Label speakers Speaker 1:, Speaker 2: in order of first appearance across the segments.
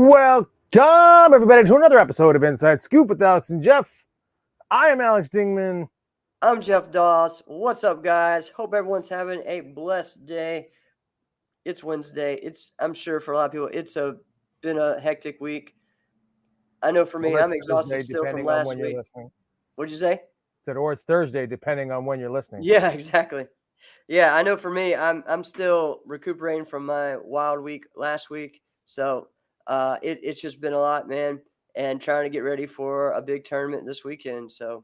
Speaker 1: Welcome, everybody, to another episode of Inside Scoop with Alex and Jeff. I am Alex Dingman.
Speaker 2: I'm Jeff Doss. What's up, guys? Hope everyone's having a blessed day. It's Wednesday. I'm sure for a lot of people, it's been a hectic week. I know for me,
Speaker 1: Or it's
Speaker 2: I'm exhausted
Speaker 1: Thursday,
Speaker 2: still from
Speaker 1: depending on
Speaker 2: last
Speaker 1: when you're
Speaker 2: week.
Speaker 1: listening.
Speaker 2: What'd you say?
Speaker 1: Or it's Thursday, depending on when you're listening.
Speaker 2: Yeah, exactly. Yeah, I know for me, I'm still recuperating from my wild week last week. So it's just been a lot, man, and trying to get ready for a big tournament this weekend. So,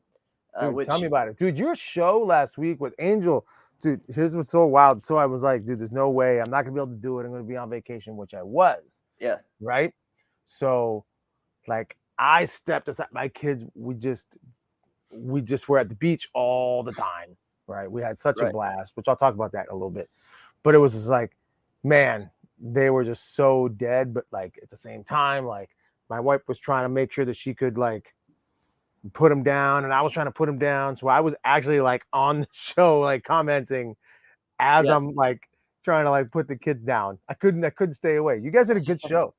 Speaker 1: Dude, tell me about it. Dude, your show last week with Angel, dude, here's what's so wild. So I was like, dude, there's no way I'm not going to be able to do it. I'm going to be on vacation, which I was.
Speaker 2: Yeah.
Speaker 1: Right? So, like, I stepped aside. My kids, we just were at the beach all the time. Right. We had such a blast, which I'll talk about that in a little bit. But it was just like, man, they were just so dead. But like at the same time, like my wife was trying to make sure that she could like put them down, and I was trying to put them down. So I was actually like on the show, like commenting as I'm like trying to like put the kids down. I couldn't stay away. You guys had a good show.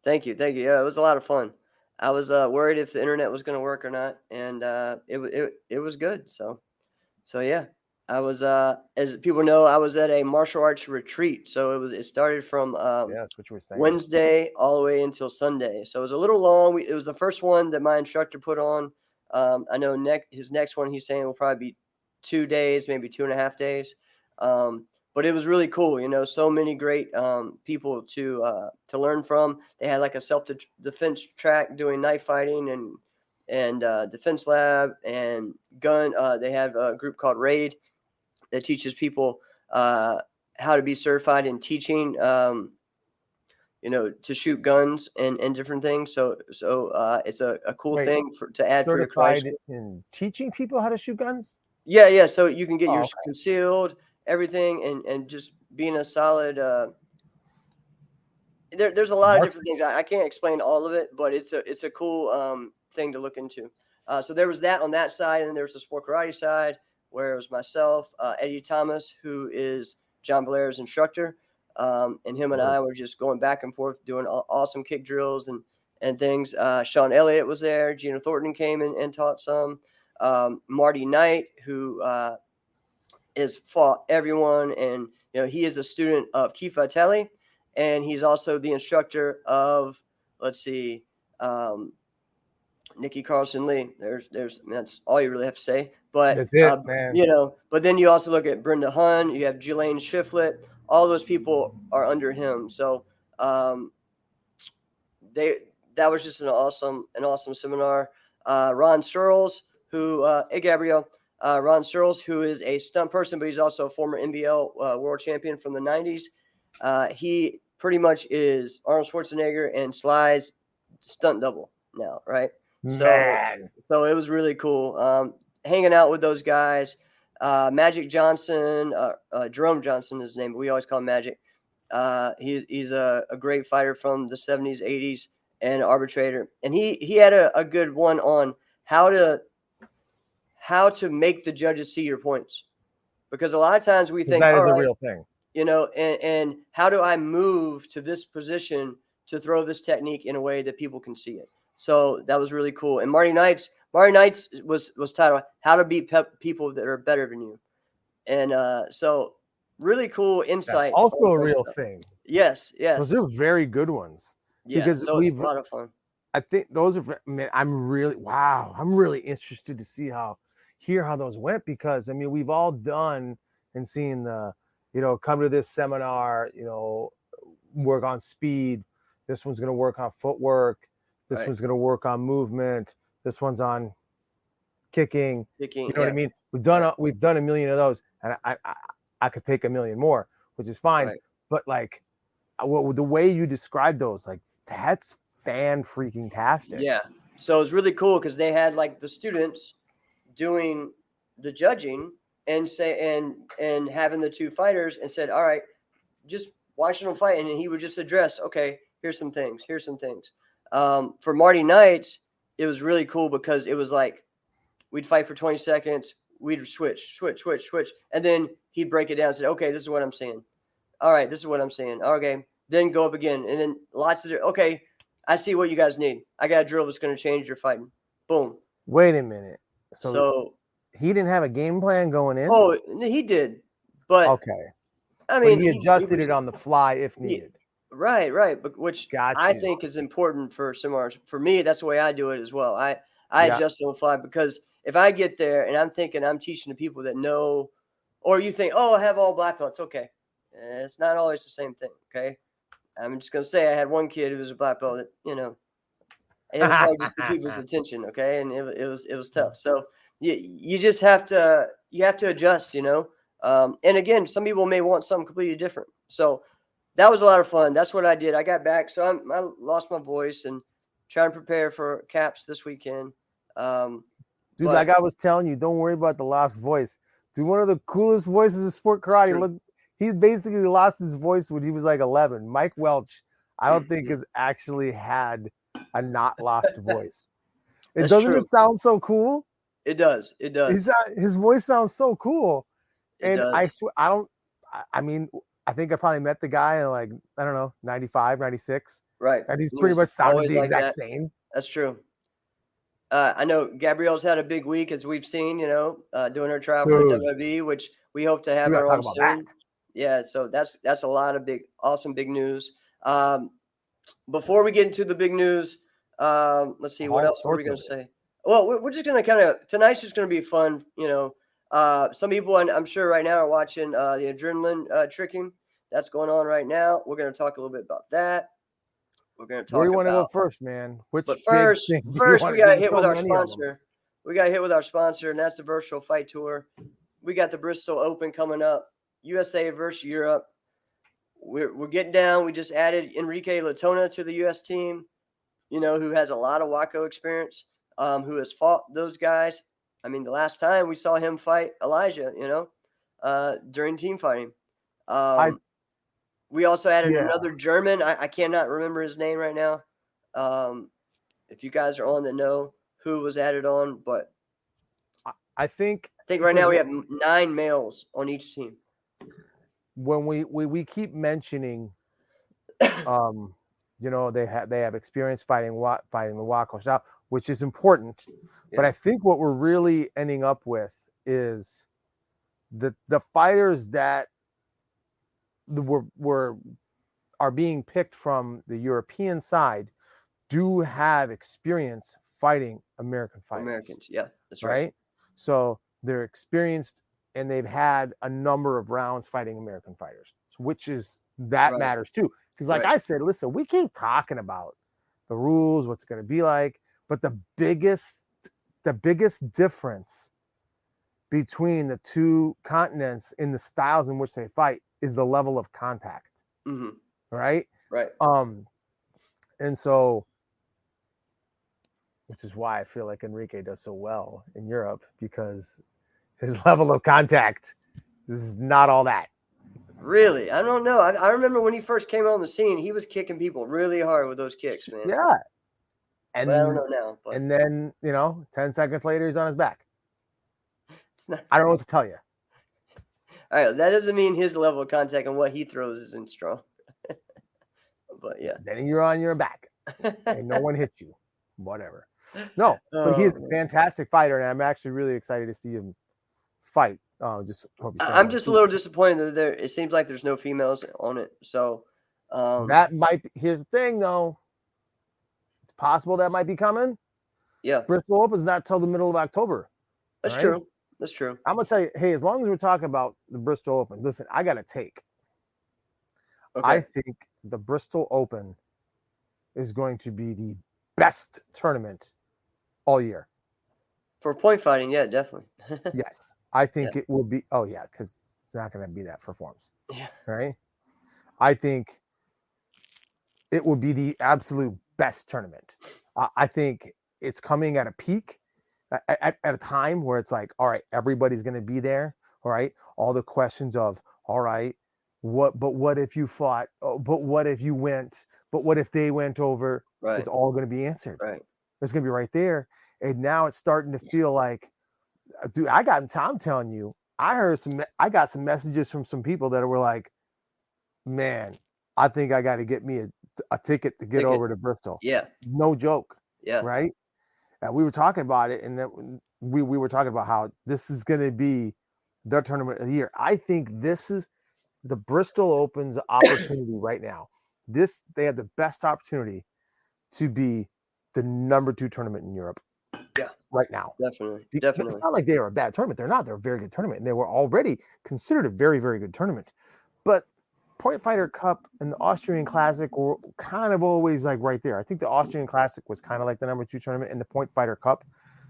Speaker 2: Thank you. Yeah, it was a lot of fun. I was worried if the internet was going to work or not, and it was good. So yeah, I was as people know, I was at a martial arts retreat. So it started from
Speaker 1: that's what you were saying.
Speaker 2: Wednesday all the way until Sunday. So it was a little long. It was the first one that my instructor put on. I know his next one he's saying will probably be 2 days, maybe 2.5 days. But it was really cool, so many great people to learn from. They had like a self-defense track doing knife fighting and defense lab and gun. They have a group called RAID that teaches people how to be certified in teaching, to shoot guns and different things. So it's a cool thing to add for your class.
Speaker 1: In teaching people how to shoot guns?
Speaker 2: Yeah. So you can get yours concealed, everything, and just being a solid. There's a lot of different things. I can't explain all of it, but it's a cool thing to look into. So there was that on that side, and then there was the sport karate side, where it was myself, Eddie Thomas, who is John Blair's instructor, and him and I were just going back and forth doing awesome kick drills and things. Sean Elliott was there. Gina Thornton came and taught some. Marty Knight, who has fought everyone, and he is a student of Keith Vitelli, and he's also the instructor of, let's see, Nikki Carlson Lee. That's all you really have to say. But
Speaker 1: that's it, man.
Speaker 2: But then you also look at Brenda Hunn. You have Jelaine Shiflett. All those people are under him. So that was just an awesome seminar. Ron Searles, who hey Gabrielle. Ron Searles, who is a stunt person, but he's also a former NBL world champion from the 90s. He pretty much is Arnold Schwarzenegger and Sly's stunt double now, right?
Speaker 1: Man.
Speaker 2: So it was really cool hanging out with those guys. Magic Johnson, Jerome Johnson is his name, but we always call him Magic. He's a great fighter from the 70s, 80s, and arbitrator. And he had a good one on how to make the judges see your points, because a lot of times we think
Speaker 1: that is a real thing,
Speaker 2: and how do I move to this position to throw this technique in a way that people can see it. So that was really cool. And Marty Knights was titled "How to Beat People That Are Better Than You," and so really cool insight.
Speaker 1: That's also a real thing.
Speaker 2: Yes.
Speaker 1: Those are very good ones.
Speaker 2: Yeah,
Speaker 1: because
Speaker 2: so it's a lot of fun.
Speaker 1: I think those are. Man, I'm really interested to hear how those went, because I mean we've all done and seen the come to this seminar, work on speed. This one's going to work on footwork. This one's going to work on movement. This one's on kicking. You know what I mean? We've done a million of those, and I could take a million more, which is fine. Right. But like, the way you describe those, like that's fan freaking tastic.
Speaker 2: Yeah. So it was really cool because they had like the students doing the judging and having the two fighters and said, all right, just watch them fight. And he would just address, okay, here's some things. For Marty Knights, it was really cool because it was like, we'd fight for 20 seconds. We'd switch. And then he'd break it down and say, okay, this is what I'm saying. All right, this is what I'm saying. Okay. Then go up again. And then okay, I see what you guys need. I got a drill that's going to change your fighting. Boom.
Speaker 1: Wait a minute.
Speaker 2: So,
Speaker 1: He didn't have a game plan going in?
Speaker 2: oh, he did. But,
Speaker 1: Okay.
Speaker 2: I
Speaker 1: But
Speaker 2: mean,
Speaker 1: he
Speaker 2: he
Speaker 1: adjusted
Speaker 2: was,
Speaker 1: it on the fly if
Speaker 2: he,
Speaker 1: needed.
Speaker 2: right. But which
Speaker 1: Got
Speaker 2: I
Speaker 1: you.
Speaker 2: think is important for seminars. For me, that's the way I do it as well. I
Speaker 1: Yeah.
Speaker 2: adjust on the fly because if I get there and I'm thinking I'm teaching the people that know, or you think, oh, I have all black belts. Okay. It's not always the same thing. Okay. I'm just going to say I had one kid who was a black belt that, it was hard just to keep his attention. Okay. And it was tough. So you just have to adjust, and again, some people may want something completely different. So that was a lot of fun. That's what I did. I got back. So I lost my voice and trying to prepare for caps this weekend.
Speaker 1: Dude,
Speaker 2: But
Speaker 1: like I was telling you, don't worry about the lost voice. Dude, one of the coolest voices of sport karate.
Speaker 2: True.
Speaker 1: Look, he basically lost his voice when he was like 11. Mike Welch, I don't think has actually had a not lost voice. It
Speaker 2: that's
Speaker 1: doesn't
Speaker 2: true.
Speaker 1: it sound so cool?
Speaker 2: It does. It does.
Speaker 1: His voice sounds so cool.
Speaker 2: It
Speaker 1: And I
Speaker 2: does.
Speaker 1: swear, I mean, I think I probably met the guy in like, I don't know, 95, 96.
Speaker 2: Right.
Speaker 1: And he's
Speaker 2: He
Speaker 1: pretty
Speaker 2: was
Speaker 1: much sounded
Speaker 2: always
Speaker 1: the
Speaker 2: like
Speaker 1: exact
Speaker 2: that.
Speaker 1: same.
Speaker 2: That's true. I know Gabrielle's had a big week, as we've seen, doing her trial for the
Speaker 1: Dude,
Speaker 2: WWE, which we hope to have
Speaker 1: we gotta
Speaker 2: her
Speaker 1: talk
Speaker 2: on
Speaker 1: about
Speaker 2: soon.
Speaker 1: that.
Speaker 2: Yeah, so that's a lot of awesome big news. Before we get into the big news, let's see, what
Speaker 1: All
Speaker 2: else were we
Speaker 1: sorts
Speaker 2: going
Speaker 1: of
Speaker 2: to
Speaker 1: it.
Speaker 2: say? Well, we're just going to tonight's just going to be fun. Some people I'm sure right now are watching the adrenaline tricking that's going on right now. We're going to talk a little bit about that. We're going to
Speaker 1: Where do
Speaker 2: talk
Speaker 1: you want to go
Speaker 2: about,
Speaker 1: first, man? Which
Speaker 2: but
Speaker 1: big
Speaker 2: first,
Speaker 1: thing do you want
Speaker 2: we
Speaker 1: to?
Speaker 2: got to
Speaker 1: There's
Speaker 2: hit
Speaker 1: so
Speaker 2: with our
Speaker 1: many of them.
Speaker 2: sponsor. We got to hit with our sponsor, and that's the Virtual Fight Tour. We got the Bristol Open coming up, USA versus Europe. We're getting down. We just added Enrique Latona to the U.S. team, who has a lot of WACO experience, who has fought those guys. I mean, the last time we saw him fight Elijah, during team fighting. We also added another German. I cannot remember his name right now. If you guys are on the know who was added on, but
Speaker 1: I think
Speaker 2: right now we have 9 males on each team.
Speaker 1: When we keep mentioning, they have experience fighting the WACO style, which is important. Yeah. But I think what we're really ending up with is the fighters that are being picked from the European side do have experience fighting American fighters.
Speaker 2: Americans, yeah, that's right.
Speaker 1: So they're experienced and they've had a number of rounds fighting American fighters, which is matters too. Because like I said, listen, we keep talking about the rules, what's going to be like, but the biggest difference between the two continents in the styles in which they fight is the level of contact.
Speaker 2: Mm-hmm.
Speaker 1: Right. And so, which is why I feel like Enrique does so well in Europe, because his level of contact is not all that.
Speaker 2: Really? I don't know. I remember when he first came on the scene, he was kicking people really hard with those kicks, man.
Speaker 1: Yeah.
Speaker 2: But I don't know now. But.
Speaker 1: And then, 10 seconds later, he's on his back. I don't know what to tell you.
Speaker 2: All right. That doesn't mean his level of contact and what he throws isn't strong. But yeah.
Speaker 1: Then you're on your back and no one hit you. Whatever. No, but he's a fantastic fighter, and I'm actually really excited to see him fight. I'm just a
Speaker 2: little disappointed that it seems like there's no females on it. So
Speaker 1: that might be, here's the thing though. It's possible that might be coming.
Speaker 2: Yeah.
Speaker 1: Bristol Open's not till the middle of October.
Speaker 2: That's true. That's true.
Speaker 1: I'm gonna tell you, hey, as long as we're talking about the Bristol Open, listen, I got a take. Okay. I think the Bristol Open is going to be the best tournament all year.
Speaker 2: For point fighting, yeah, definitely.
Speaker 1: Yes. I think it will be. Oh, yeah, because it's not going to be that for forms.
Speaker 2: Yeah.
Speaker 1: Right? I think it will be the absolute best tournament. I think it's coming at a peak, at a time where it's like, all right, everybody's going to be there. All right. All the questions of, all right, what if you fought? Oh, but what if you went? But what if they went over?
Speaker 2: Right.
Speaker 1: It's all going to be answered.
Speaker 2: Right.
Speaker 1: It's going to be right there. And now it's starting to feel like, dude, I'm telling you, I got some messages from some people that were like, man, I think I got to get me a ticket to get over to Bristol.
Speaker 2: Yeah.
Speaker 1: No joke.
Speaker 2: Yeah.
Speaker 1: Right. And we were talking about it, and then we were talking about how this is going to be their tournament of the year. I think this is the Bristol Open's opportunity right now. They have the best opportunity to be the number 2 tournament in Europe.
Speaker 2: Yeah.
Speaker 1: Right now.
Speaker 2: Definitely.
Speaker 1: It's not like they were a bad tournament. They're not. They're a very good tournament, and they were already considered a very, very good tournament. But Point Fighter Cup and the Austrian Classic were kind of always like right there. I think the Austrian Classic was kind of like the number 2 tournament, and the Point Fighter Cup,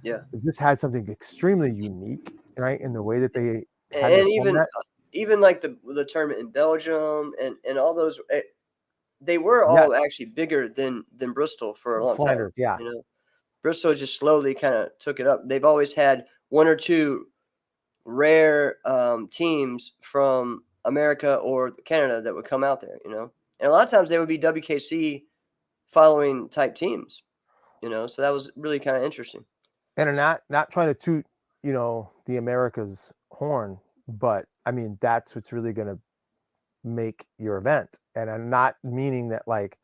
Speaker 2: yeah,
Speaker 1: it just had something extremely unique, right, in the way that they had
Speaker 2: and
Speaker 1: their format.
Speaker 2: even like the tournament in Belgium and all those, they were all actually bigger than Bristol for a long
Speaker 1: Flanders,
Speaker 2: time.
Speaker 1: yeah.
Speaker 2: You know, Bristol just slowly kind of took it up. They've always had 1 or 2 rare teams from America or Canada that would come out there, you know, and a lot of times they would be WKC following type teams, you know, so that was really kind of interesting.
Speaker 1: And I'm not trying to toot, the America's horn, but I mean, that's what's really going to make your event. And I'm not meaning that like,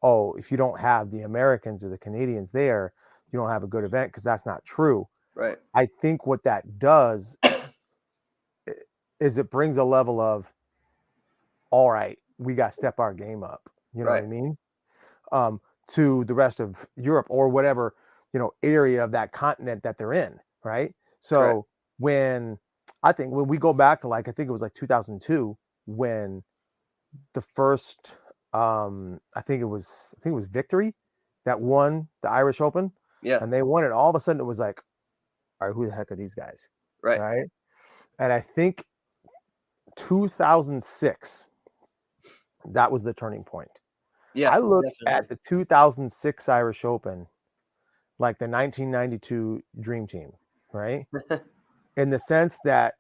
Speaker 1: oh, if you don't have the Americans or the Canadians there, you don't have a good event, because that's not true.
Speaker 2: Right.
Speaker 1: I think what that does is it brings a level of, all right, we got to step our game up. You know what I mean? To the rest of Europe or whatever, area of that continent that they're in. Right. So when we go back to like, I think it was like 2002 when the first, I think it was Victory that won the Irish Open.
Speaker 2: Yeah.
Speaker 1: And they won it. All of a sudden it was like, all right, who the heck are these guys? Right. And I think 2006, that was the turning point.
Speaker 2: Yeah.
Speaker 1: I look at the 2006 Irish Open like the 1992 Dream Team, right? In the sense that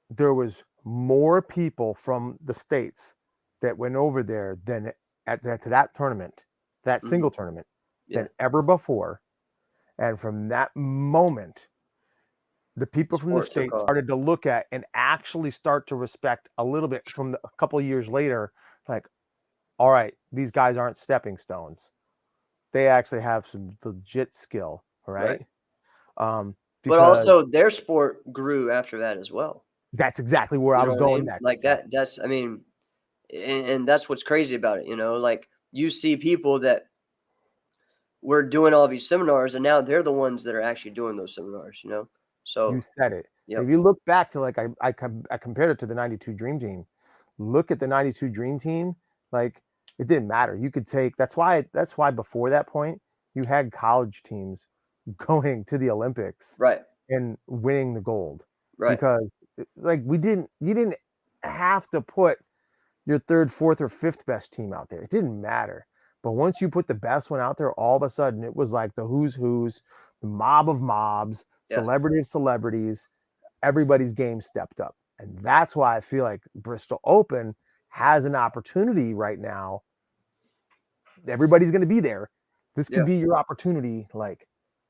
Speaker 1: there was more people from the States that went over there than to that tournament, that single tournament, than ever before. And from that moment, the people from the States started to look at and actually start to respect a little bit from a couple of years later, like, all right, these guys aren't stepping stones. They actually have some legit skill, right?
Speaker 2: But also their sport grew after that as well.
Speaker 1: That's exactly where I was going next.
Speaker 2: Like that's, I mean, and that's what's crazy about it, like you see people that were doing all these seminars and now they're the ones that are actually doing those seminars, So
Speaker 1: you said it. If you look back to like I compared it to the 92 Dream Team. Look at the 92 Dream Team, like it didn't matter. You could take that's why before that point you had college teams going to the Olympics and winning the gold. Because like you didn't have to put your 3rd, 4th, or 5th best team out there. It didn't matter. But once you put the best one out there, all of a sudden it was like the who's, the mob of mobs, celebrity of celebrities, everybody's game stepped up. And that's why I feel like Bristol Open has an opportunity right now. Everybody's going to be there. This could be your opportunity. Like,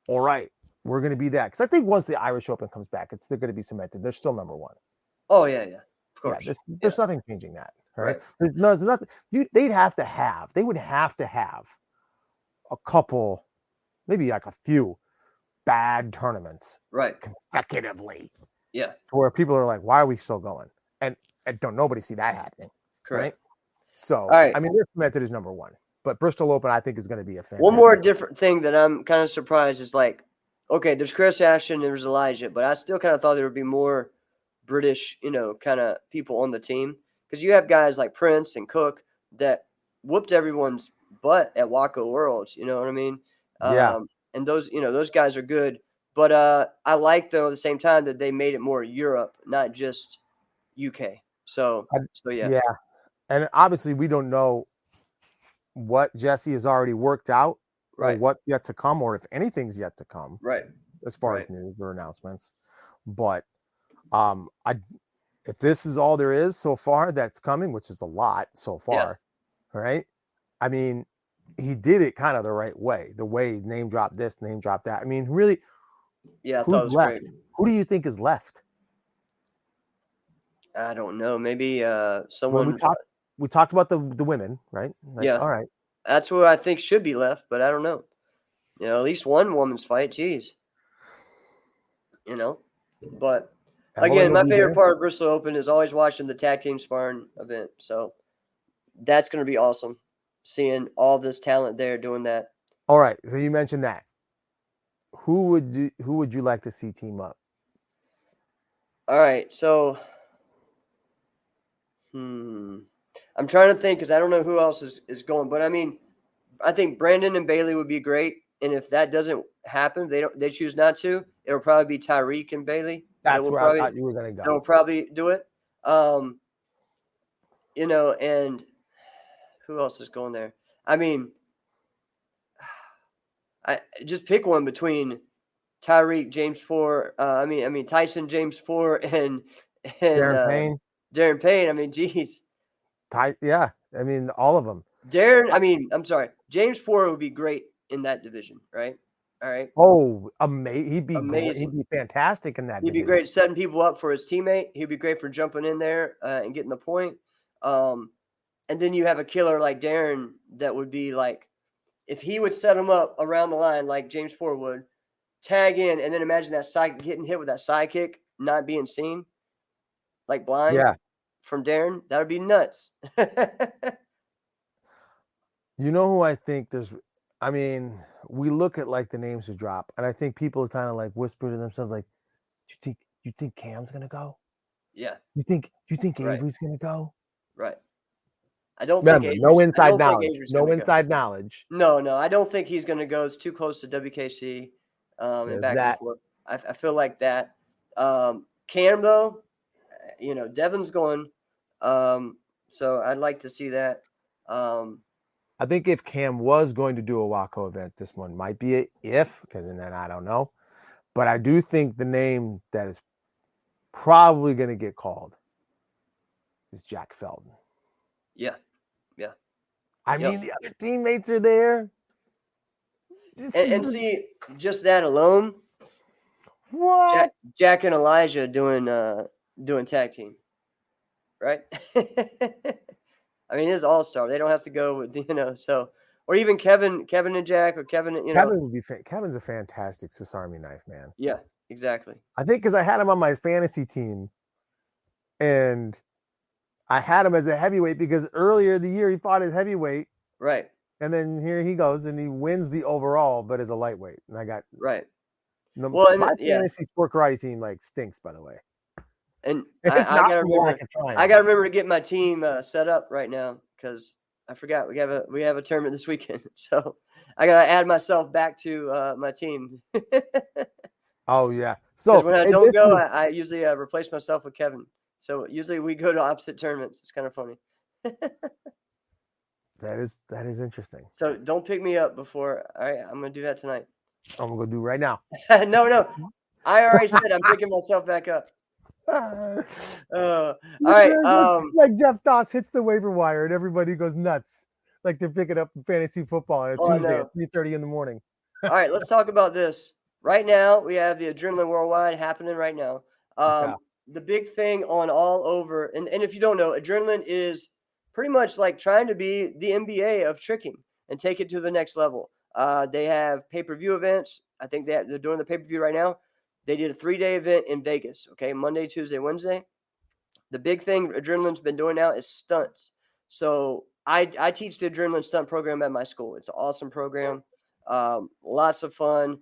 Speaker 1: all right, we're going to be that. Because I think once the Irish Open comes back, they're going to be cemented. They're still number 1.
Speaker 2: Oh, yeah. Of course.
Speaker 1: Yeah, there's nothing changing that. Right? There's nothing. They would have to have a couple, maybe like a few bad tournaments consecutively.
Speaker 2: Yeah.
Speaker 1: Where people are like, why are we still going? And don't nobody see that happening.
Speaker 2: Correct.
Speaker 1: Right? So, I mean, they're cemented as number 1. But Bristol Open, I think, is going to be a fantastic.
Speaker 2: One more different thing that I'm kind of surprised is like, okay, there's Chris Ashton, there's Elijah, but I still kind of thought there would be more British, kind of people on the team. Because you have guys like Prince and Cook that whooped everyone's butt at Waco Worlds. You know what I mean?
Speaker 1: Yeah.
Speaker 2: And those guys are good. But I like, though, at the same time that they made it more Europe, not just UK. So yeah.
Speaker 1: Yeah. And obviously, we don't know what Jesse has already worked out or what's yet to come, or if anything's yet to come. As far as news or announcements. But if this is all there is so far that's coming, which is a lot so far, right? I mean, he did it kind of the right way. The way name drop this, name drop that. I mean, really, who's left? Great. Who do you think is left?
Speaker 2: I don't know. Maybe someone.
Speaker 1: We talked about the women, right? Like, all right.
Speaker 2: That's who I think should be left, but I don't know. At least one woman's fight. Jeez. But
Speaker 1: Evelyn
Speaker 2: again,
Speaker 1: will
Speaker 2: my
Speaker 1: be
Speaker 2: favorite
Speaker 1: there.
Speaker 2: part of Bristol Open is always watching the tag team sparring event. So that's going to be awesome, seeing all this talent there doing that.
Speaker 1: All right. So you mentioned that. Who would you like to see team up?
Speaker 2: All right. So, I'm trying to think because I don't know who else is going. But I mean, I think Brandon and Bailey would be great. And if that doesn't happen, they choose not to. It'll probably be Tyreek and Bailey
Speaker 1: That's where I thought you were going to
Speaker 2: that will
Speaker 1: go.
Speaker 2: probably do it. And who else is going there? I mean, I just pick one between Tyreek, James Four. Tyson, James Four, and
Speaker 1: Darren Payne.
Speaker 2: Darren Payne. I mean, geez,
Speaker 1: Yeah. I mean, all of them.
Speaker 2: Darren. I'm sorry, James Four would be great in that division, right? All right.
Speaker 1: Oh, amazing! He'd be
Speaker 2: Amazing.
Speaker 1: He'd be fantastic in that
Speaker 2: He'd be
Speaker 1: division.
Speaker 2: great setting people up for his teammate. He'd be great for jumping in there and getting the point. And then you have a killer like Darren that would be like, if he would set him up around the line like James Ford would, tag in, and then imagine that side getting hit with that side kick, not being seen, like blind
Speaker 1: Yeah.
Speaker 2: from Darren. That would be nuts.
Speaker 1: You know who I think I mean, we look at like the names to drop, and I think people kind of like whisper to themselves, like, you think Cam's gonna go?
Speaker 2: Yeah.
Speaker 1: You think
Speaker 2: Right.
Speaker 1: Avery's gonna go?
Speaker 2: Right. I don't
Speaker 1: Remember,
Speaker 2: think
Speaker 1: no
Speaker 2: Avery's, I
Speaker 1: inside
Speaker 2: don't think
Speaker 1: knowledge.
Speaker 2: Avery's
Speaker 1: No
Speaker 2: gonna go.
Speaker 1: inside knowledge.
Speaker 2: No, I don't think he's going to go. It's too close to WKC and
Speaker 1: There's
Speaker 2: back and
Speaker 1: that.
Speaker 2: forth. I feel like that. Cam, though, Devin's going. So I'd like to see that.
Speaker 1: I think if Cam was going to do a Waco event, this one might be a if, because then I don't know. But I do think the name that is probably going to get called is Jack Felton.
Speaker 2: Yeah.
Speaker 1: I mean, the other teammates are there.
Speaker 2: And see, just that alone.
Speaker 1: What?
Speaker 2: Jack and Elijah doing tag team, right? I mean, it's all-star. They don't have to go with, so, or even Kevin and Jack, or Kevin,
Speaker 1: Kevin would be Kevin's a fantastic Swiss Army knife, man.
Speaker 2: Yeah, exactly.
Speaker 1: I think because I had him on my fantasy team, and I had him as a heavyweight because earlier the year he fought as heavyweight.
Speaker 2: Right.
Speaker 1: And then here he goes and he wins the overall, but as a lightweight. And I got
Speaker 2: right.
Speaker 1: My fantasy sport karate team like stinks, by the way.
Speaker 2: And I gotta remember to get my team set up right now because I forgot we have a tournament this weekend, so I gotta add myself back to my team.
Speaker 1: Oh yeah. So
Speaker 2: when I don't go, I usually replace myself with Kevin. So usually we go to opposite tournaments. It's kind of funny.
Speaker 1: That is interesting.
Speaker 2: So don't pick me up before. All right, I'm gonna do that tonight.
Speaker 1: I'm gonna do right now.
Speaker 2: No. I already said I'm picking myself back up. All right.
Speaker 1: Like Jeff Doss hits the waiver wire and everybody goes nuts. Like they're picking up fantasy football on a Tuesday at 3:30 in the morning.
Speaker 2: All right, let's talk about this. Right now, we have the Adrenaline Worldwide happening right now. The big thing on all over, and if you don't know, Adrenaline is pretty much like trying to be the NBA of tricking and take it to the next level. They have pay-per-view events. I think they're doing the pay-per-view right now. They did a 3-day event in Vegas, okay, Monday, Tuesday, Wednesday. The big thing Adrenaline's been doing now is stunts. So I teach the Adrenaline stunt program at my school. It's an awesome program. Lots of fun.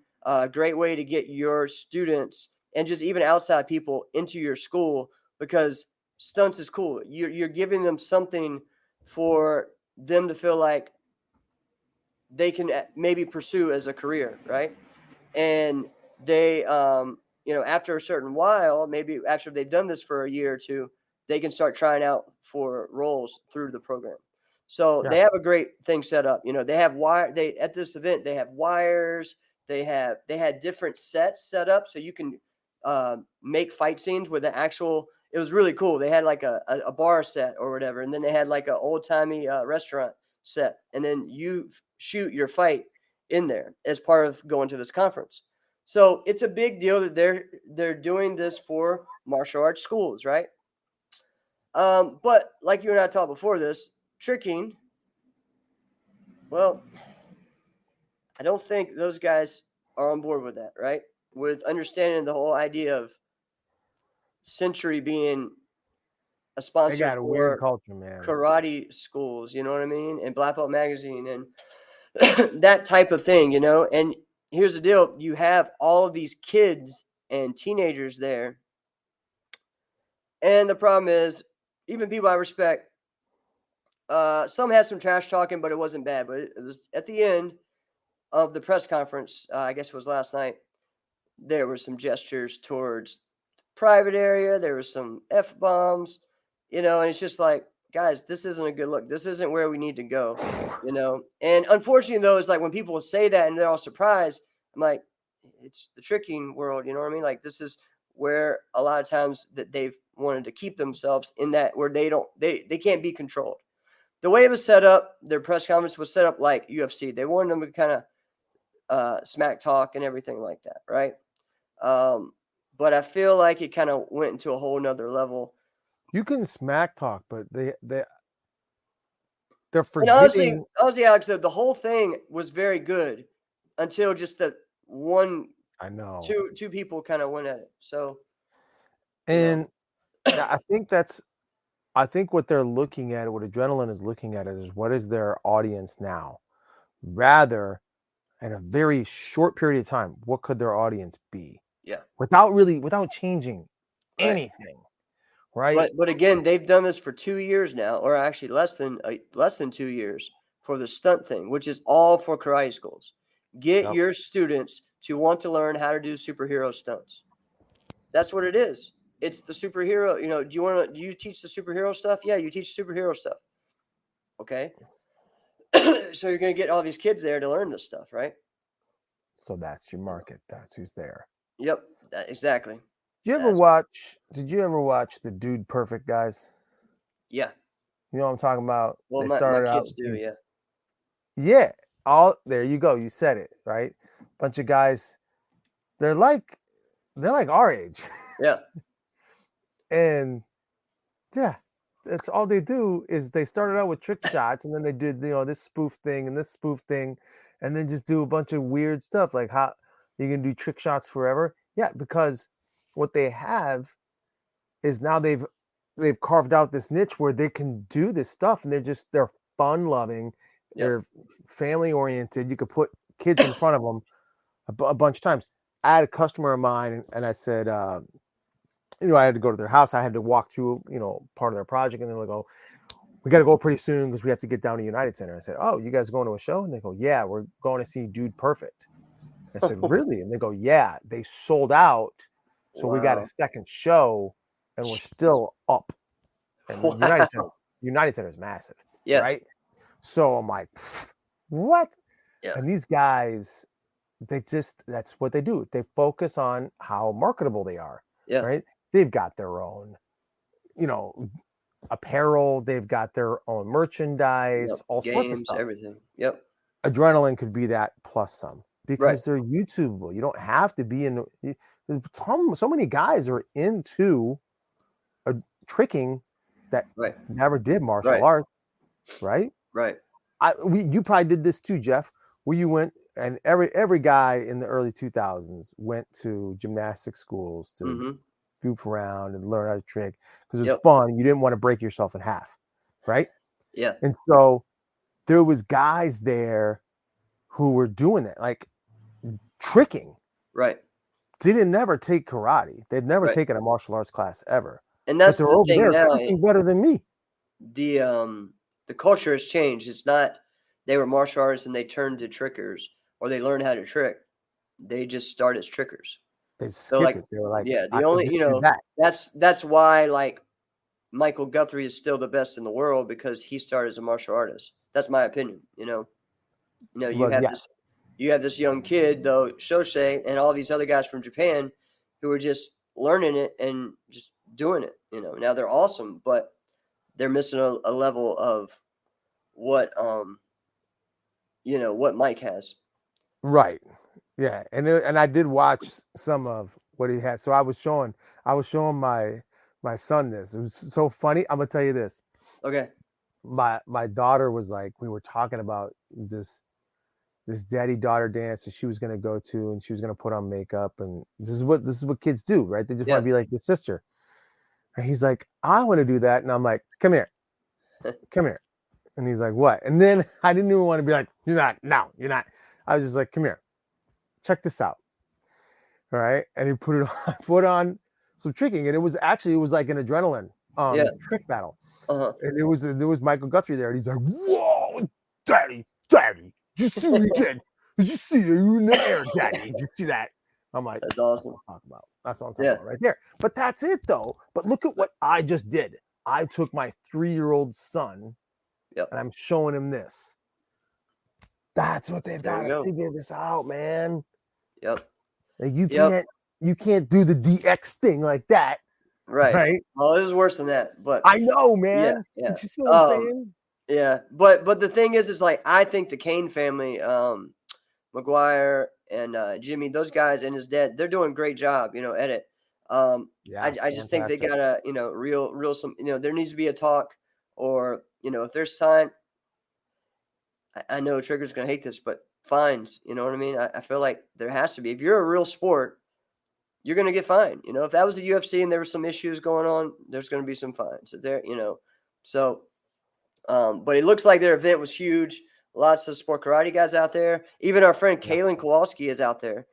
Speaker 2: Great way to get your students and just even outside people into your school because stunts is cool. You're giving them something for them to feel like they can maybe pursue as a career, right? And they, after a certain while, maybe after they've done this for a year or two, they can start trying out for roles through the program. So they have a great thing set up. They have at this event, they have wires. They had different sets set up so you can make fight scenes with it was really cool. They had like a bar set or whatever. And then they had like an old timey restaurant set. And then you shoot your fight in there as part of going to this conference. So it's a big deal that they're doing this for martial arts schools, right? But like you and I talked before this, tricking Well, I don't think those guys are on board with that, right? With understanding the whole idea of Century being a
Speaker 1: They
Speaker 2: sponsor
Speaker 1: got a weird
Speaker 2: for
Speaker 1: culture, man.
Speaker 2: karate schools, you know what I mean? And Black Belt Magazine and that type of thing, you know? And here's the deal, you have all of these kids and teenagers there. And the problem is, even people I respect, some had some trash talking, but it wasn't bad. But it was at the end of the press conference, I guess it was last night, there were some gestures towards the private area. There were some F bombs, you know, and it's just like, guys, this isn't a good look. This isn't where we need to go, you know. And unfortunately, though, it's like when people say that and they're all surprised, I'm like, it's the tricking world, you know what I mean? Like, this is where a lot of times that they've wanted to keep themselves in that where they can't be controlled. The way it was set up, their press conference was set up like UFC. They wanted them to kind of smack talk and everything like that, right? But I feel like it kind of went into a whole nother level.
Speaker 1: You can smack talk, but they're
Speaker 2: And
Speaker 1: forgetting.
Speaker 2: honestly, Alex, the whole thing was very good until just the one,
Speaker 1: I know,
Speaker 2: two people kind of went at it. So, you know,
Speaker 1: and I think what they're looking at, what Adrenaline is looking at, is what is their audience now, rather in a very short period of time, what could their audience be
Speaker 2: yeah,
Speaker 1: without changing
Speaker 2: right.
Speaker 1: anything, right?
Speaker 2: But again, they've done this for 2 years now, or actually less than 2 years for the stunt thing, which is all for karate schools. Get
Speaker 1: Yep.
Speaker 2: your students to want to learn how to do superhero stunts. That's what it is. It's the superhero. You know, do you teach the superhero stuff? Yeah, you teach superhero stuff. Okay. So you're going to get all these kids there to learn this stuff, right?
Speaker 1: So that's your market. That's who's there.
Speaker 2: Yep, exactly.
Speaker 1: Did you ever watch the Dude Perfect guys?
Speaker 2: Yeah.
Speaker 1: You know what I'm talking about?
Speaker 2: Well,
Speaker 1: They
Speaker 2: my
Speaker 1: started out
Speaker 2: kids do. Yeah.
Speaker 1: yeah, all there you go. You said it, right? Bunch of guys, they're like our age.
Speaker 2: Yeah.
Speaker 1: And yeah, that's all they do is they started out with trick shots and then they did, this spoof thing and this spoof thing, and then just do a bunch of weird stuff like how you can do trick shots forever. Yeah, because what they have is now they've carved out this niche where they can do this stuff and they're fun loving,
Speaker 2: Yep.
Speaker 1: they're family oriented. You could put kids in front of them a bunch of times. I had a customer of mine and I said, I had to go to their house. I had to walk through, part of their project, and they're like, "Oh, we got to go pretty soon because we have to get down to United Center." I said, "Oh, you guys going to a show?" And they go, "Yeah, we're going to see Dude Perfect." I said, "Really?" And they go, "Yeah, they sold out, so we got a
Speaker 2: Wow.
Speaker 1: second show, and we're still up." And
Speaker 2: Wow.
Speaker 1: United Center is massive,
Speaker 2: Yeah.
Speaker 1: right? So I'm like, "What?"
Speaker 2: Yeah.
Speaker 1: And these guys, that's what they do. They focus on how marketable they are,
Speaker 2: Yeah.
Speaker 1: right? They've got their own, apparel, they've got their own
Speaker 2: Yep.
Speaker 1: merchandise, all sorts of
Speaker 2: Games,
Speaker 1: stuff.
Speaker 2: everything. Yep.
Speaker 1: Adrenaline could be that plus some
Speaker 2: Right.
Speaker 1: because they're YouTubeable. You don't have to be in. So many guys are into tricking that
Speaker 2: Right.
Speaker 1: never did martial
Speaker 2: Right.
Speaker 1: arts, right?
Speaker 2: Right.
Speaker 1: You probably did this too, Jeff, where you went and every guy in the early 2000s went to gymnastic schools to
Speaker 2: Mm-hmm.
Speaker 1: goof around and learn how to trick because it was
Speaker 2: Yep.
Speaker 1: fun. You didn't want to break yourself in half, right?
Speaker 2: Yeah.
Speaker 1: And so there was guys there who were doing it, like tricking.
Speaker 2: Right.
Speaker 1: Didn't never take karate. They'd never
Speaker 2: Right.
Speaker 1: taken a martial arts class ever,
Speaker 2: And
Speaker 1: but
Speaker 2: that's
Speaker 1: they're
Speaker 2: the
Speaker 1: over
Speaker 2: thing
Speaker 1: there
Speaker 2: now.
Speaker 1: tricking better than me.
Speaker 2: The culture has changed. It's not they were martial artists and they turned to trickers or they learned how to trick. They just start as trickers.
Speaker 1: They
Speaker 2: So
Speaker 1: skipped
Speaker 2: like,
Speaker 1: it. They were like,
Speaker 2: yeah,
Speaker 1: I
Speaker 2: the
Speaker 1: could
Speaker 2: only
Speaker 1: just do that.
Speaker 2: that's why like Michael Guthrie is still the best in the world because he started as a martial artist. That's my opinion. You
Speaker 1: Well,
Speaker 2: have
Speaker 1: yeah,
Speaker 2: this young kid though, Shosei, and all these other guys from Japan who are just learning it and just doing it. Now they're awesome, but they're missing a level of what what Mike has.
Speaker 1: right. Yeah, and I did watch some of what he had. So I was showing my son this. It was so funny. I'm gonna tell you this.
Speaker 2: Okay.
Speaker 1: my daughter was like, we were talking about this daddy daughter dance that she was going to go to, and she was going to put on makeup, and this is what kids do, right? They just want
Speaker 2: Yeah.
Speaker 1: to be like your sister. And he's like, I want to do that, and I'm like, come here, come here. And he's like, what? And then I didn't even want to be like, you're not, no, you're not. I was just like, come here, check this out. All right. And he put on some tricking. And it was like an adrenaline
Speaker 2: Yeah.
Speaker 1: trick battle.
Speaker 2: Uh-huh.
Speaker 1: And there was Michael Guthrie there. And he's like, whoa, daddy, did you see what he did? Did you see you in the air, daddy? Did you see that? I'm like,
Speaker 2: That's awesome.
Speaker 1: That's what I'm talking about right there. But that's it though. But look at what I just did. I took my 3-year-old son and I'm showing him this. That's what they've got to figure this out, man.
Speaker 2: Yep.
Speaker 1: Like you can't do the DX thing like that. Right.
Speaker 2: Well, it is worse than that, but
Speaker 1: I know, man.
Speaker 2: Yeah.
Speaker 1: You see what I'm saying?
Speaker 2: Yeah. But the thing is like, I think the Kane family, McGuire and Jimmy, those guys and his dad, they're doing a great job, at it. I just think they gotta, real some, there needs to be a talk, or, if they're signed, I know Trigger's gonna hate this, but fines, you know what I mean? I feel like there has to be. If you're a real sport, you're gonna get fined. If that was the UFC and there were some issues going on, there's gonna be some fines. So there, so but it looks like their event was huge. Lots of sport karate guys out there. Even our friend Kaylin Kowalski is out there,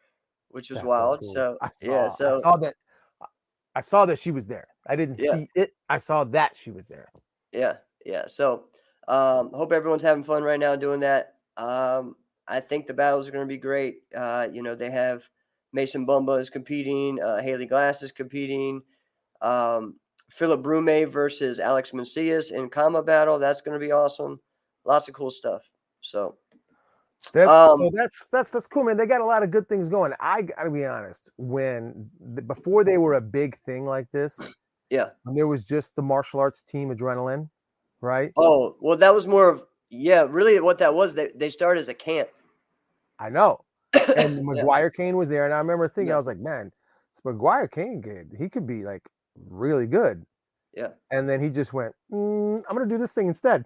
Speaker 2: which was wild. So
Speaker 1: I saw that she was there. I didn't see it. I saw that she was there.
Speaker 2: Yeah. So hope everyone's having fun right now doing that. I think the battles are going to be great. They have Mason Bumba is competing. Haley Glass is competing. Philip Brume versus Alex Macias in comma battle. That's going to be awesome. Lots of cool stuff. So
Speaker 1: that's cool, man. They got a lot of good things going. I gotta be honest. Before they were a big thing like this, when there was just the martial arts team Adrenaline, right?
Speaker 2: Oh, well, that was more of really what that was. They started as a camp.
Speaker 1: I know. And McGuire Kane was there, and I remember thinking, I was like, man, this McGuire Kane kid, he could be like really good.
Speaker 2: Yeah.
Speaker 1: And then he just went, I'm gonna do this thing instead.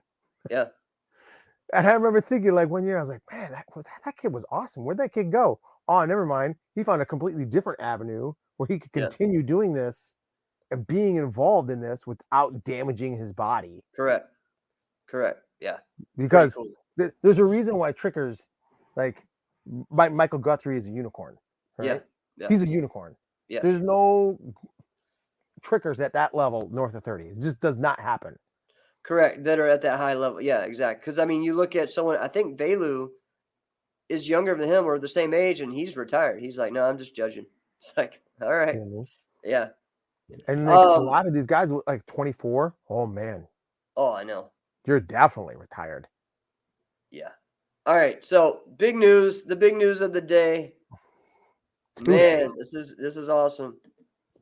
Speaker 2: Yeah.
Speaker 1: And I remember thinking, like, one year, I was like, man, that kid was awesome. Where'd that kid go? Oh, never mind. He found a completely different avenue where he could continue doing this and being involved in this without damaging his body.
Speaker 2: Correct. Yeah.
Speaker 1: Because there's a reason why Trickers, like, Michael Guthrie is a unicorn. Right?
Speaker 2: Yeah.
Speaker 1: He's a unicorn.
Speaker 2: Yeah.
Speaker 1: There's no Trickers at that level north of 30. It just does not happen.
Speaker 2: Correct. That are at that high level. Yeah, exactly. Because, I mean, you look at someone, I think Velu is younger than him or the same age, and he's retired. He's like, no, I'm just judging. It's like, all right. Yeah.
Speaker 1: And like, a lot of these guys were like 24. Oh, man.
Speaker 2: Oh, I know.
Speaker 1: You're definitely retired.
Speaker 2: Yeah. All right. So big news, the big news of the day. Man, this is awesome.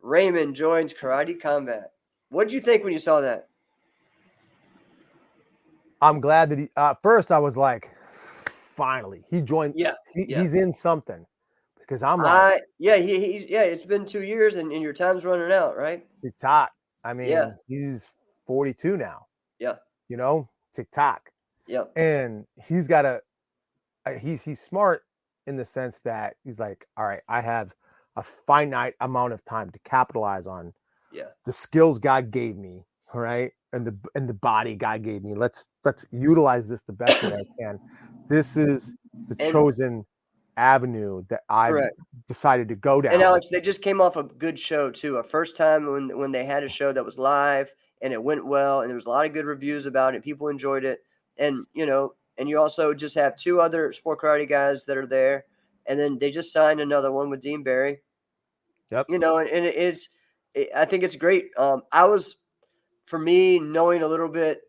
Speaker 2: Raymond joins Karate Combat. What did you think when you saw that?
Speaker 1: I'm glad that first I was like, finally, he joined.
Speaker 2: Yeah.
Speaker 1: He's in something, because I'm like,
Speaker 2: it's been 2 years and your time's running out, right?
Speaker 1: TikTok. I mean, he's 42 now.
Speaker 2: Yeah.
Speaker 1: TikTok.
Speaker 2: Yeah.
Speaker 1: And he's got he's smart in the sense that he's like, all right, I have a finite amount of time to capitalize on the skills God gave me, all right, and the body God gave me. Let's utilize this the best that I can. This is the chosen avenue that I've decided to go down.
Speaker 2: And Alex, they just came off a good show too. A first time when they had a show that was live and it went well, and there was a lot of good reviews about it. People enjoyed it, and and you also just have 2 other sport karate guys that are there, and then they just signed another one with Dean Barry.
Speaker 1: Yep.
Speaker 2: And I think it's great. For me, knowing a little bit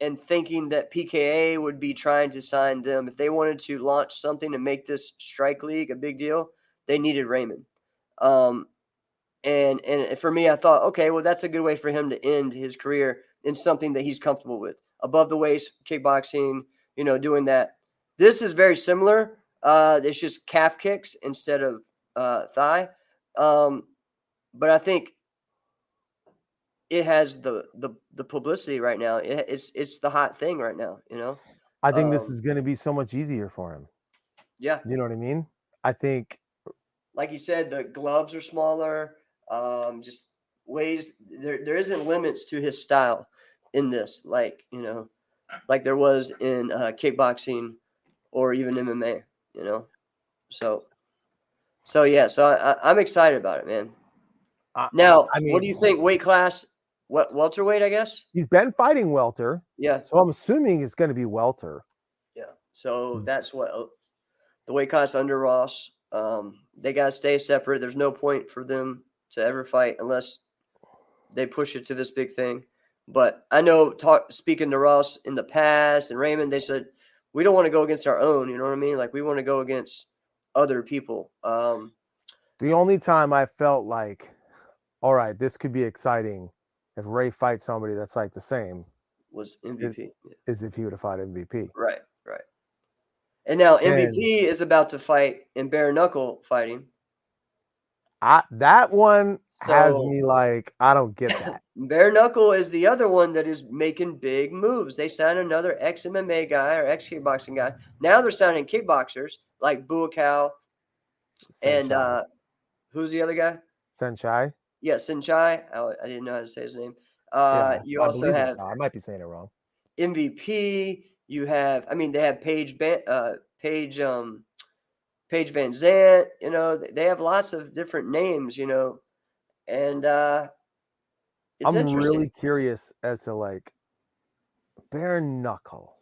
Speaker 2: and thinking that PKA would be trying to sign them, if they wanted to launch something and make this strike league a big deal, they needed Raymond. And for me, I thought, okay, well, that's a good way for him to end his career in something that he's comfortable with. Above the waist, kickboxing, doing that. This is very similar. It's just calf kicks instead of thigh. But I think it has the publicity right now. It's the hot thing right now.
Speaker 1: I think this
Speaker 2: Um,
Speaker 1: is going to be so much easier for him.
Speaker 2: yeah,
Speaker 1: You know what I mean? I think
Speaker 2: like you said, the gloves are smaller. Just ways there isn't limits to his style in this, like like there was in kickboxing or even MMA. You know, so yeah, so I'm excited about it, man.
Speaker 1: I,
Speaker 2: Now,
Speaker 1: I
Speaker 2: what do
Speaker 1: mean,
Speaker 2: you think? Weight class, what welterweight? I guess.
Speaker 1: he's been fighting welter,
Speaker 2: Yeah,
Speaker 1: so I'm assuming it's going to be welter.
Speaker 2: yeah. So that's what the weight class under Ross. They gotta stay separate. There's no point for them to ever fight unless they push it to this big thing. But I know, speaking to Ross in the past and Raymond, they said we don't want to go against our own. You know what I mean? Like we want to go against other people.
Speaker 1: The only time I felt like, all right, this could be exciting if Ray fights somebody that's like the same
Speaker 2: Was MVP. Yeah.
Speaker 1: is if he would have fought MVP.
Speaker 2: Right, right. And now
Speaker 1: And
Speaker 2: MVP is about to fight in bare knuckle fighting.
Speaker 1: that one has
Speaker 2: So
Speaker 1: me like, I don't get that.
Speaker 2: bare knuckle is the other one that is making big moves. They signed another ex MMA guy or ex kickboxing guy. Now they're signing kickboxers like Buakaw and
Speaker 1: Senchai.
Speaker 2: who's the other guy?
Speaker 1: Senchai?
Speaker 2: Yeah, Sinchai. I didn't know how to say his name.
Speaker 1: Yeah,
Speaker 2: You
Speaker 1: I
Speaker 2: also
Speaker 1: believe it's.
Speaker 2: have
Speaker 1: I might be saying it wrong.
Speaker 2: MVP. You have, I mean, they have Paige Van Zant. They have lots of different names. And it's
Speaker 1: I'm
Speaker 2: interesting.
Speaker 1: really curious as to like bare knuckle.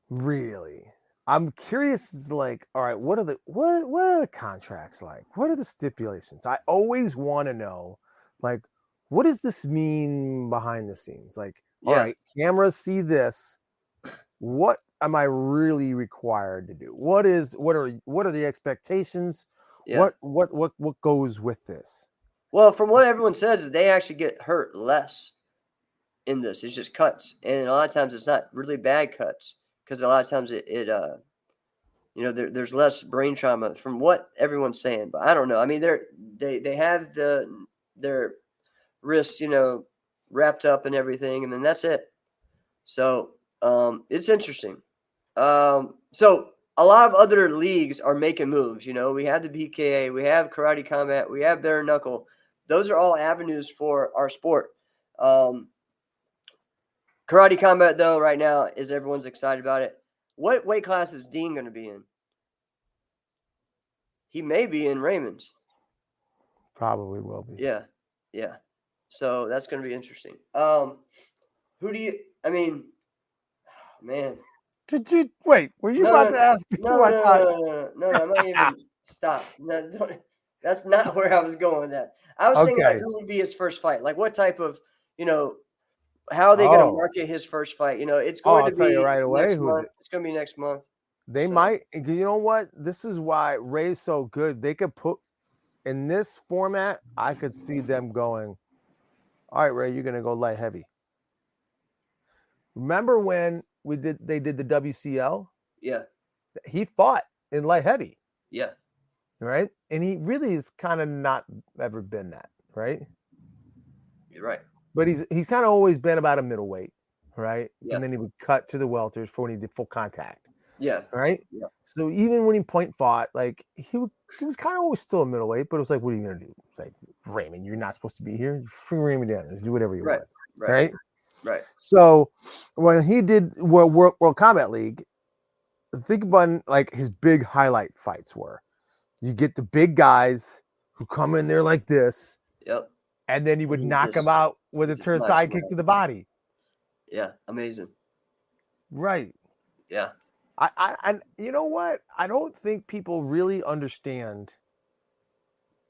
Speaker 1: Really, I'm curious. As to like, all right, what are the contracts like? What are the stipulations? I always want to know, like, what does this mean behind the scenes? Like, all
Speaker 2: Yeah,
Speaker 1: right, cameras see this. What am I really required to do? What are the expectations?
Speaker 2: yeah.
Speaker 1: What goes with this?
Speaker 2: Well, from what everyone says, is they actually get hurt less in this. It's just cuts, and a lot of times it's not really bad cuts because a lot of times there's less brain trauma from what everyone's saying. But I don't know. I mean, they have their wrists, wrapped up and everything, and then that's it. So it's interesting. So a lot of other leagues are making moves. We have the BKA, we have Karate Combat, we have Bare Knuckle. Those are all avenues for our sport. Karate Combat, though, right now is everyone's excited about it. What weight class is Dean going to be in? He may be in Raymond's.
Speaker 1: Probably will be.
Speaker 2: Yeah, yeah. So that's going to be interesting. Who do you? I mean, man.
Speaker 1: Did you wait? Were you
Speaker 2: No,
Speaker 1: about
Speaker 2: no,
Speaker 1: to ask me
Speaker 2: no,
Speaker 1: who
Speaker 2: no,
Speaker 1: I
Speaker 2: no,
Speaker 1: thought?
Speaker 2: no, no, no, no. I'm not even. Stop. No, that's not where I was going with that. I was thinking like
Speaker 1: Okay.
Speaker 2: who would be his first fight? Like what type of, you know, how are they going to
Speaker 1: Oh,
Speaker 2: market his first fight? It's
Speaker 1: oh,
Speaker 2: going
Speaker 1: I'll
Speaker 2: to
Speaker 1: tell you
Speaker 2: be
Speaker 1: right away
Speaker 2: next
Speaker 1: who
Speaker 2: month. It's going to be next month.
Speaker 1: they
Speaker 2: So
Speaker 1: might. You know what? This is why Ray's so good. They could put in this format. I could see them going. All right, Ray, you're gonna go light heavy. Remember when they did the WCL?
Speaker 2: yeah,
Speaker 1: He fought in light heavy,
Speaker 2: yeah,
Speaker 1: right? And he really has kind of not ever been that, right?
Speaker 2: you're right.
Speaker 1: But he's kind of always been about a middleweight, right?
Speaker 2: Yeah,
Speaker 1: And then he would cut to the welters for when he did full contact,
Speaker 2: yeah,
Speaker 1: right?
Speaker 2: yeah,
Speaker 1: So even when he point fought, like he was kind of always still a middleweight, but it was like, what are you gonna do? It's like, Raymond, you're not supposed to be here. Free Raymond down. Do whatever you
Speaker 2: right,
Speaker 1: want,
Speaker 2: right,
Speaker 1: right?
Speaker 2: right.
Speaker 1: So when he did World Combat League, think about like his big highlight fights were you get the big guys who come in there like this,
Speaker 2: Yep.
Speaker 1: and then he would
Speaker 2: He
Speaker 1: knock them out with a turn
Speaker 2: knocks
Speaker 1: side
Speaker 2: him
Speaker 1: kick
Speaker 2: out.
Speaker 1: to the body.
Speaker 2: Yeah, amazing.
Speaker 1: Right.
Speaker 2: Yeah,
Speaker 1: I you know what? I don't think people really understand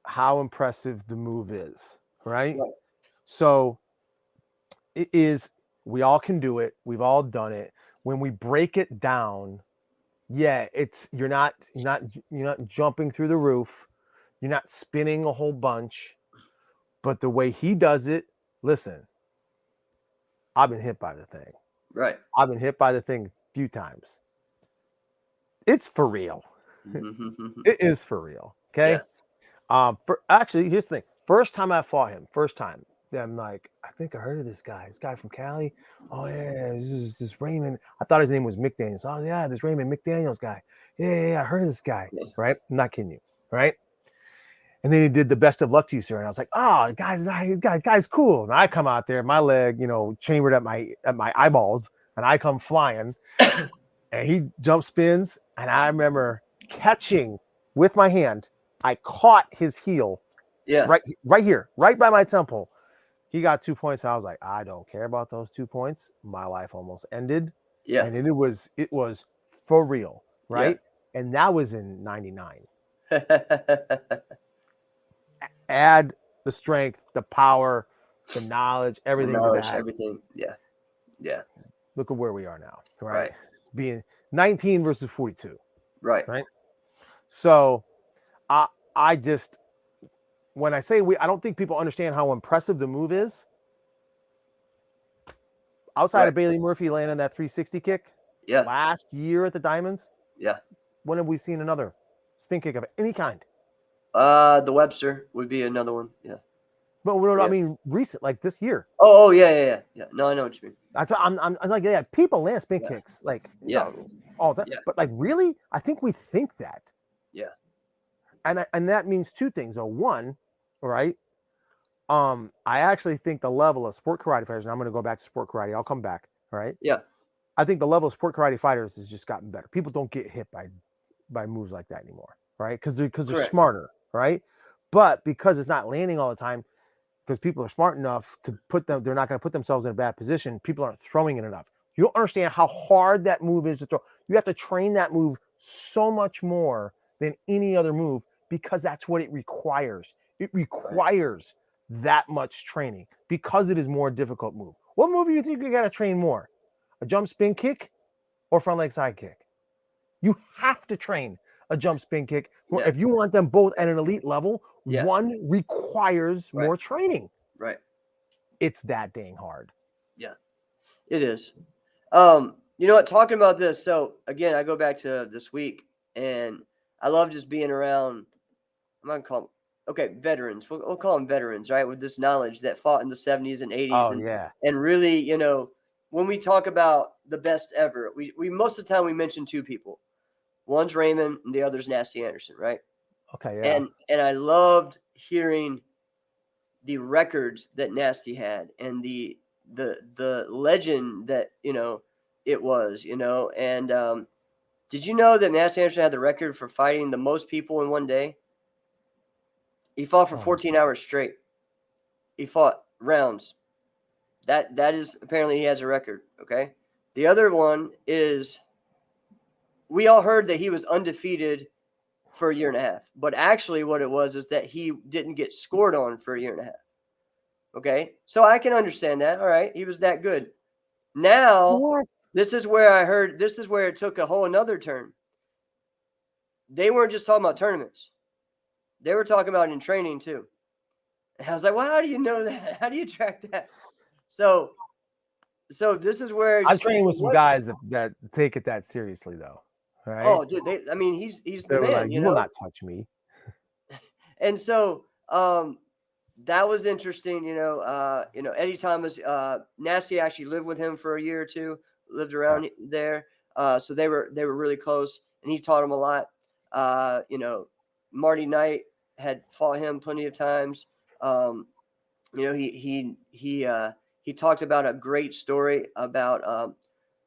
Speaker 1: how impressive the move is, right?
Speaker 2: right.
Speaker 1: So it is, we all can do it. We've all done it. When we break it down, yeah, it's you're not jumping through the roof. You're not spinning a whole bunch. But the way he does it, listen, I've been hit by the thing.
Speaker 2: Right.
Speaker 1: I've been hit by the thing a few times. It's for real. It is for real.
Speaker 2: Yeah.
Speaker 1: Okay. For actually, here's the thing. First time I fought him, I'm like, I think I heard of this guy. This guy from Cali. Oh yeah, this is this Raymond. I thought his name was Mick Daniels. Oh yeah, this Raymond McDaniels guy. Yeah, I heard of this guy.
Speaker 2: Yeah.
Speaker 1: Right? I'm not kidding you. Right? And then he did the best of luck to you, sir. And I was like, oh, guy's cool. And I come out there, my leg, chambered at my eyeballs, and I come flying, and he jump spins, and I remember catching with my hand. I caught his heel.
Speaker 2: Yeah.
Speaker 1: Right here, right by my temple. He got 2 points. I was like, I don't care about those 2 points. My life almost ended.
Speaker 2: Yeah.
Speaker 1: And it was for real, right?
Speaker 2: Yeah.
Speaker 1: And that was in 99. Add the strength, the power, the knowledge, everything.
Speaker 2: The knowledge, everything. Yeah. Yeah.
Speaker 1: Look at where we are now, right?
Speaker 2: Right.
Speaker 1: Being 19 versus 42.
Speaker 2: Right.
Speaker 1: Right. So I just, when I say I don't think people understand how impressive the move is. Outside of Bailey Murphy landing that 360 kick last year at the Diamonds.
Speaker 2: Yeah.
Speaker 1: When have we seen another spin kick of any kind?
Speaker 2: The Webster would be another one. Yeah.
Speaker 1: But I mean, recent, like this year.
Speaker 2: Oh yeah. No, I know what you mean.
Speaker 1: I'm like, yeah, people land spin kicks like all the time. Yeah. But like, really, I think we think that.
Speaker 2: Yeah.
Speaker 1: And that means two things. One, right? I actually think the level of sport karate fighters, and I'm going to go back to sport karate. I'll come back. All right.
Speaker 2: Yeah.
Speaker 1: I think the level of sport karate fighters has just gotten better. People don't get hit by moves like that anymore, right? Because they're smarter, right? But because it's not landing all the time, because people are smart enough to they're not going to put themselves in a bad position. People aren't throwing it enough. You don't understand how hard that move is to throw. You have to train that move so much more than any other move because that's what it requires. It requires that much training because it is more difficult move. What move do you think you got to train more? A jump spin kick or front leg side kick? You have to train a jump spin kick. Yeah. If you want them both at an elite level, one requires more training.
Speaker 2: Right.
Speaker 1: It's that dang hard.
Speaker 2: Yeah, it is. You know what? Talking about this. So again, I go back to this week and I love just being around. I'm not calling veterans. We'll call them veterans, right? With this knowledge that fought in the 70s and 80s.
Speaker 1: Oh,
Speaker 2: and really, when we talk about the best ever, we most of the time we mention two people. One's Raymond and the other's Nasty Anderson, right?
Speaker 1: Okay, yeah.
Speaker 2: And I loved hearing the records that Nasty had and the legend that, it was, and did you know that Nasty Anderson had the record for fighting the most people in one day? He fought for 14 hours straight. He fought rounds. That is apparently he has a record, okay? The other one is we all heard that he was undefeated for a year and a half. But actually what it was is that he didn't get scored on for a year and a half. Okay? So I can understand that. All right. He was that good. Now, this is where it took a whole another turn. They weren't just talking about tournaments. They were talking about in training too. And I was like, well, how do you know that? How do you track that? So this is where
Speaker 1: I'm training with some guys that take it that seriously though. Right?
Speaker 2: Oh, dude, he's the man.
Speaker 1: Like, you will not touch me.
Speaker 2: And so that was interesting. Eddie Thomas, Nasty actually lived with him for a year or two, lived around there. So they were really close, and he taught him a lot. Marty Knight had fought him plenty of times. He talked about a great story about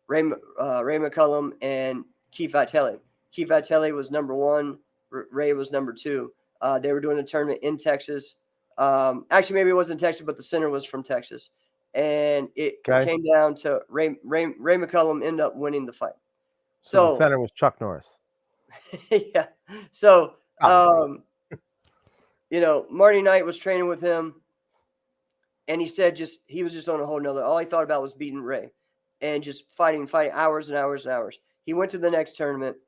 Speaker 2: Ray McCullum and Keith Vitelli. Keith Vitelli was number one. Ray was number two. They were doing a tournament in Texas. Actually, maybe it wasn't Texas, but the center was from Texas. And it came down to Ray McCullum ended up winning the fight.
Speaker 1: So the center was Chuck Norris.
Speaker 2: Yeah. So, Marty Knight was training with him. And he said he was just on a whole nother. All he thought about was beating Ray and just fighting hours and hours and hours. He went to the next tournament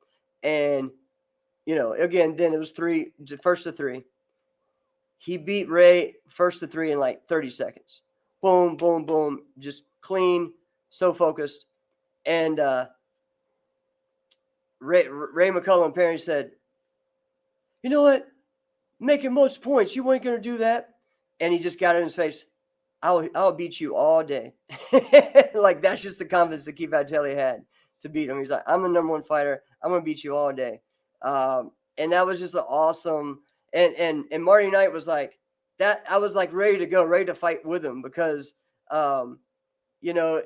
Speaker 2: and, again, then it was first to three. He beat Ray first to three in like 30 seconds. Boom, boom, boom. Just clean, so focused. And Ray McCullum apparently said, you know what? Making most points. You weren't going to do that. and he just got in his face. I'll beat you all day. Like, that's just the confidence that Keith Vitelli had to beat him. He's like, I'm the number one fighter. I'm gonna beat you all day. And that was just an awesome. And Marty Knight was like that. I was like ready to go, ready to fight with him because, you know,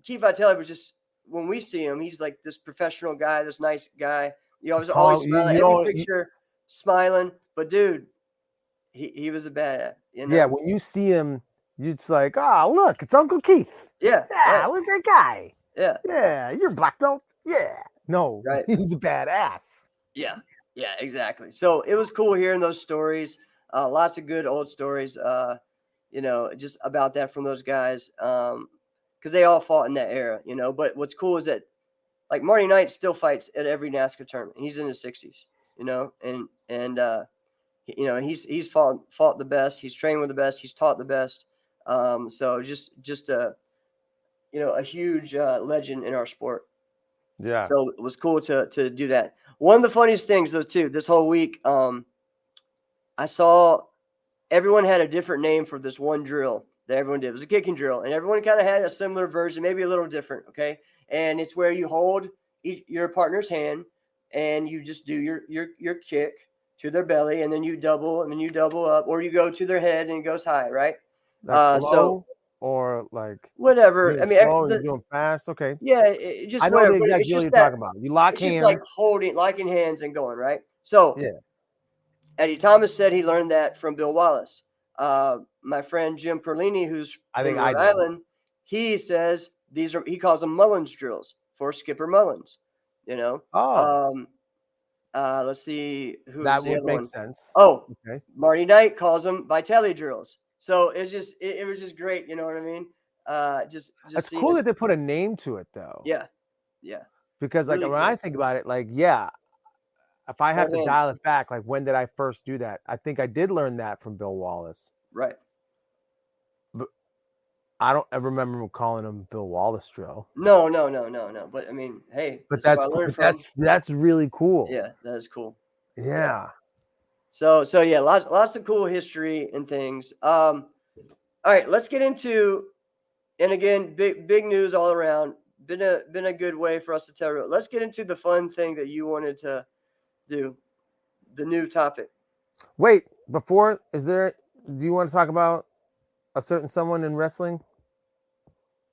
Speaker 2: Keith Vitelli was just, when we see him, he's like this professional guy, this nice guy. You know, he's always smiling. Every picture, smiling. But dude, he was a badass. You know?
Speaker 1: Yeah, when you see him, it's like, oh, look, it's Uncle Keith.
Speaker 2: Yeah,
Speaker 1: Yeah,
Speaker 2: right.
Speaker 1: what a great guy.
Speaker 2: Yeah,
Speaker 1: Yeah, you're a black belt. Yeah, no,
Speaker 2: right.
Speaker 1: he was a badass.
Speaker 2: Yeah, exactly. So it was cool hearing those stories. Lots of good old stories. You know, just about that from those guys. Because they all fought in that era. You know, but what's cool is that, like, Marty Knight still fights at every NASCAR tournament. He's in his 60s. You know, and you know, he's fought the best. He's trained with the best. He's taught the best. So just a, you know, a huge legend in our sport.
Speaker 1: Yeah.
Speaker 2: So it was cool to do that. One of the funniest things though too, this whole week, I saw everyone had a different name for this one drill that everyone did. It was a kicking drill, and everyone kind of had a similar version, maybe a little different. Okay, and it's where you hold your partner's hand and you just do your kick to their belly, and then you double, and then you double up, or you go to their head and it goes high, right?
Speaker 1: Like slow
Speaker 2: So
Speaker 1: or like
Speaker 2: whatever. I mean,
Speaker 1: slow, you're doing fast. Okay.
Speaker 2: yeah,
Speaker 1: I
Speaker 2: just
Speaker 1: know
Speaker 2: whatever.
Speaker 1: the
Speaker 2: But
Speaker 1: exact
Speaker 2: it's
Speaker 1: deal
Speaker 2: just
Speaker 1: you're
Speaker 2: that
Speaker 1: talking about. You lock
Speaker 2: it's just like
Speaker 1: hands.
Speaker 2: holding, liking hands and going, right? So
Speaker 1: Yeah.
Speaker 2: Eddie Thomas said he learned that from Bill Wallace. My friend Jim Perlini, who's
Speaker 1: I
Speaker 2: in
Speaker 1: think I
Speaker 2: Rhode
Speaker 1: did.
Speaker 2: Island, he says he calls them Mullins drills for Skipper Mullins. You know,
Speaker 1: Oh,
Speaker 2: let's see who
Speaker 1: that
Speaker 2: was the
Speaker 1: would
Speaker 2: other
Speaker 1: make
Speaker 2: one.
Speaker 1: sense.
Speaker 2: Oh,
Speaker 1: Okay.
Speaker 2: Marty Knight calls them Vitelli drills. So it's just it was just great. You know what I mean? Just
Speaker 1: It's
Speaker 2: seeing.
Speaker 1: cool that they put a name to it though.
Speaker 2: Yeah,
Speaker 1: Because like
Speaker 2: really
Speaker 1: when
Speaker 2: cool.
Speaker 1: I think about it, like, yeah, if I have
Speaker 2: Hold
Speaker 1: to
Speaker 2: hands,
Speaker 1: dial it back, like when did I first do that? I think I did learn that from Bill Wallace.
Speaker 2: right?
Speaker 1: But I don't ever remember calling him Bill Wallace drill.
Speaker 2: No. But I mean, hey,
Speaker 1: But
Speaker 2: that's who I
Speaker 1: that's cool.
Speaker 2: learned
Speaker 1: But
Speaker 2: from.
Speaker 1: that's really cool.
Speaker 2: Yeah, that is cool. Yeah.
Speaker 1: Yeah.
Speaker 2: So yeah, lots of cool history and things. All right, let's get into, and again, big news all around. Been a good way for us to tell. Let's get into the fun thing that you wanted to do, the new topic.
Speaker 1: Wait, do you want to talk about a certain someone in wrestling?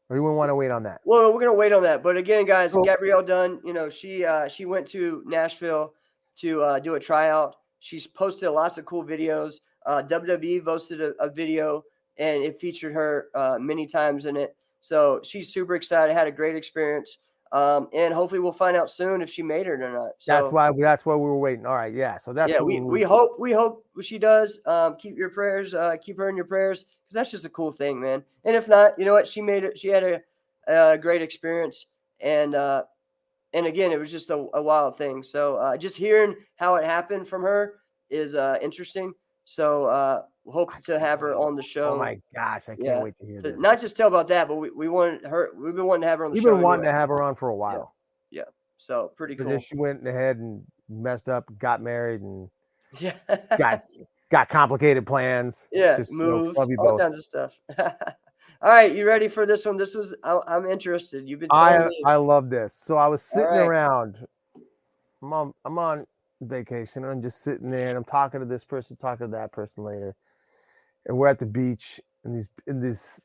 Speaker 1: Or you wouldn't want to wait on that?
Speaker 2: Well, we're gonna wait on that. But again, guys,
Speaker 1: Cool.
Speaker 2: Gabrielle Dunn, you know, she went to Nashville to do a tryout. She's posted lots of cool videos. WWE posted a video, and it featured her many times in it. So she's super excited. Had a great experience, and hopefully we'll find out soon if she made it or not.
Speaker 1: That's
Speaker 2: So
Speaker 1: why we were waiting. All right, yeah. So that's
Speaker 2: yeah,
Speaker 1: what
Speaker 2: we hope she does. Keep your prayers. Keep her in your prayers, because that's just a cool thing, man. And if not, you know what? She made it. She had a great experience, and again, it was just a wild thing. So just hearing how it happened from her is interesting. So we hope to have her on the show.
Speaker 1: Oh my gosh, I can't wait to hear this.
Speaker 2: Not just tell about that, but we wanted her. We've been wanting to have her on the
Speaker 1: We've
Speaker 2: show.
Speaker 1: been wanting to have her on for a while.
Speaker 2: Yeah. So pretty
Speaker 1: But
Speaker 2: cool.
Speaker 1: then she went ahead and messed up, got married, and
Speaker 2: Yeah.
Speaker 1: got complicated plans.
Speaker 2: Yeah,
Speaker 1: Just
Speaker 2: moves,
Speaker 1: love you
Speaker 2: all
Speaker 1: both.
Speaker 2: kinds of stuff. All right, you ready for this one? I'm interested. You've been telling me.
Speaker 1: I love this. So I was sitting
Speaker 2: right.
Speaker 1: around. I'm on vacation. And I'm just sitting there, and I'm talking to this person, talking to that person later, and we're at the beach, and this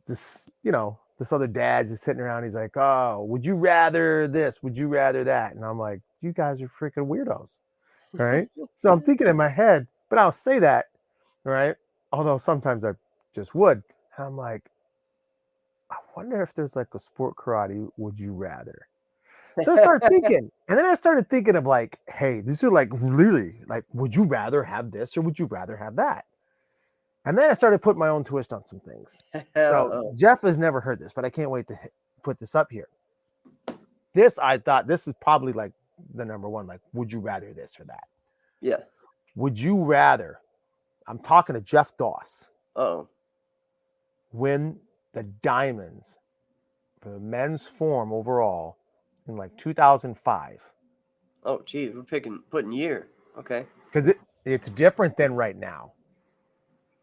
Speaker 1: other dad just sitting around. He's like, "Oh, would you rather this? Would you rather that?" And I'm like, "You guys are freaking weirdos." Right? So I'm thinking in my head, but I'll say that, right? Although sometimes I just would. And I'm like, I wonder if there's like a sport karate, would you rather? So I started thinking, and then I started thinking of like, hey, these are like really like, would you rather have this or would you rather have that? And then I started putting my own twist on some things. So Jeff has never heard this, but I can't wait to put this up here. I thought this is probably like the number one, like, would you rather this or that?
Speaker 2: Yeah.
Speaker 1: Would you rather, I'm talking to Jeff Doss, win the Diamonds for the men's form overall in like 2005?
Speaker 2: Oh, geez, we're putting year. Okay.
Speaker 1: Because it's different than right now.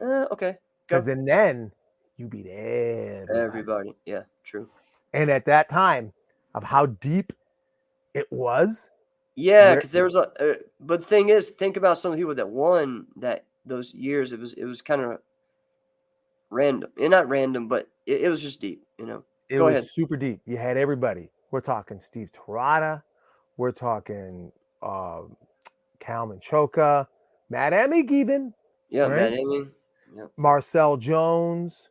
Speaker 2: Okay.
Speaker 1: Because
Speaker 2: Go.
Speaker 1: then you beat everybody.
Speaker 2: Everybody. Yeah, true.
Speaker 1: And at that time of how deep it was,
Speaker 2: Yeah,
Speaker 1: there
Speaker 2: because there was but the thing is, think about some of the people that won those years. It was kind of random, and not random, but it was just deep.
Speaker 1: it
Speaker 2: Go ahead.
Speaker 1: was super deep. You had everybody. We're talking Steve Torada. We're talking Cal Menchoka, Matt Emig even,
Speaker 2: Yeah,
Speaker 1: right?
Speaker 2: Matt Aming. Yeah,
Speaker 1: Marcel Jones,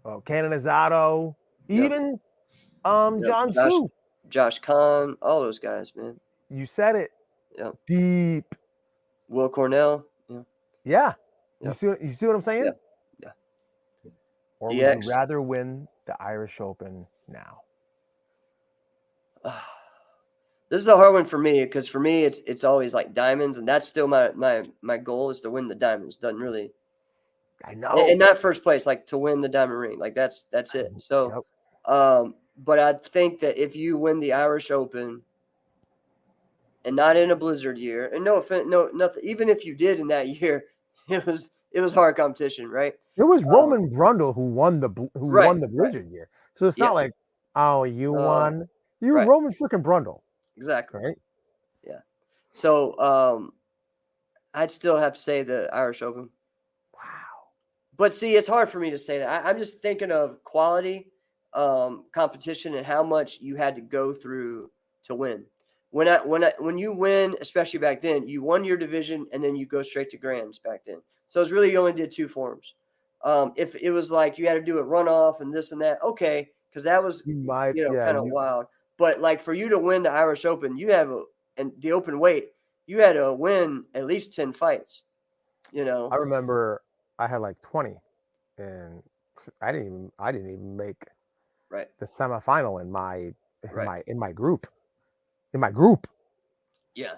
Speaker 1: Canonizato,
Speaker 2: yeah,
Speaker 1: even
Speaker 2: yeah.
Speaker 1: John Sue.
Speaker 2: Josh Kahn, all those guys, man.
Speaker 1: You said it.
Speaker 2: Yeah,
Speaker 1: Deep.
Speaker 2: Will Cornell. Yeah,
Speaker 1: Yeah.
Speaker 2: yeah,
Speaker 1: You see what I'm saying?
Speaker 2: yeah, yeah.
Speaker 1: Or would you
Speaker 2: DX.
Speaker 1: rather win the Irish Open now?
Speaker 2: This is a hard one for me because for me it's always like diamonds, and that's still my goal is to win the diamonds. Doesn't really,
Speaker 1: I
Speaker 2: and
Speaker 1: know.
Speaker 2: not first place, like to win the diamond ring. Like that's it. So,
Speaker 1: Yep.
Speaker 2: but I think that if you win the Irish Open and not in a blizzard year, and no offense, no nothing, even if you did in that year, it was hard competition, right?
Speaker 1: It was
Speaker 2: Um,
Speaker 1: Roman Brundle who won the
Speaker 2: right, right,
Speaker 1: Blizzard year. So it's
Speaker 2: yeah,
Speaker 1: not like, oh, you won. You're
Speaker 2: right,
Speaker 1: Roman freaking Brundle,
Speaker 2: exactly,
Speaker 1: right?
Speaker 2: yeah. So, I'd still have to say the Irish Open.
Speaker 1: Wow.
Speaker 2: But see, it's hard for me to say that. I'm just thinking of quality, competition, and how much you had to go through to win. When you win, especially back then, you won your division and then you go straight to grands back then. So it's really you only did two forms. If it was like you had to do a runoff and this and that, okay, because that was
Speaker 1: You might, yeah.
Speaker 2: kind of wild. But like for you to win the Irish Open, and the open weight, you had to win at least 10 fights.
Speaker 1: I remember I had like 20, and I didn't even make
Speaker 2: Right,
Speaker 1: the semifinal in my
Speaker 2: right.
Speaker 1: group. In my group.
Speaker 2: Yeah.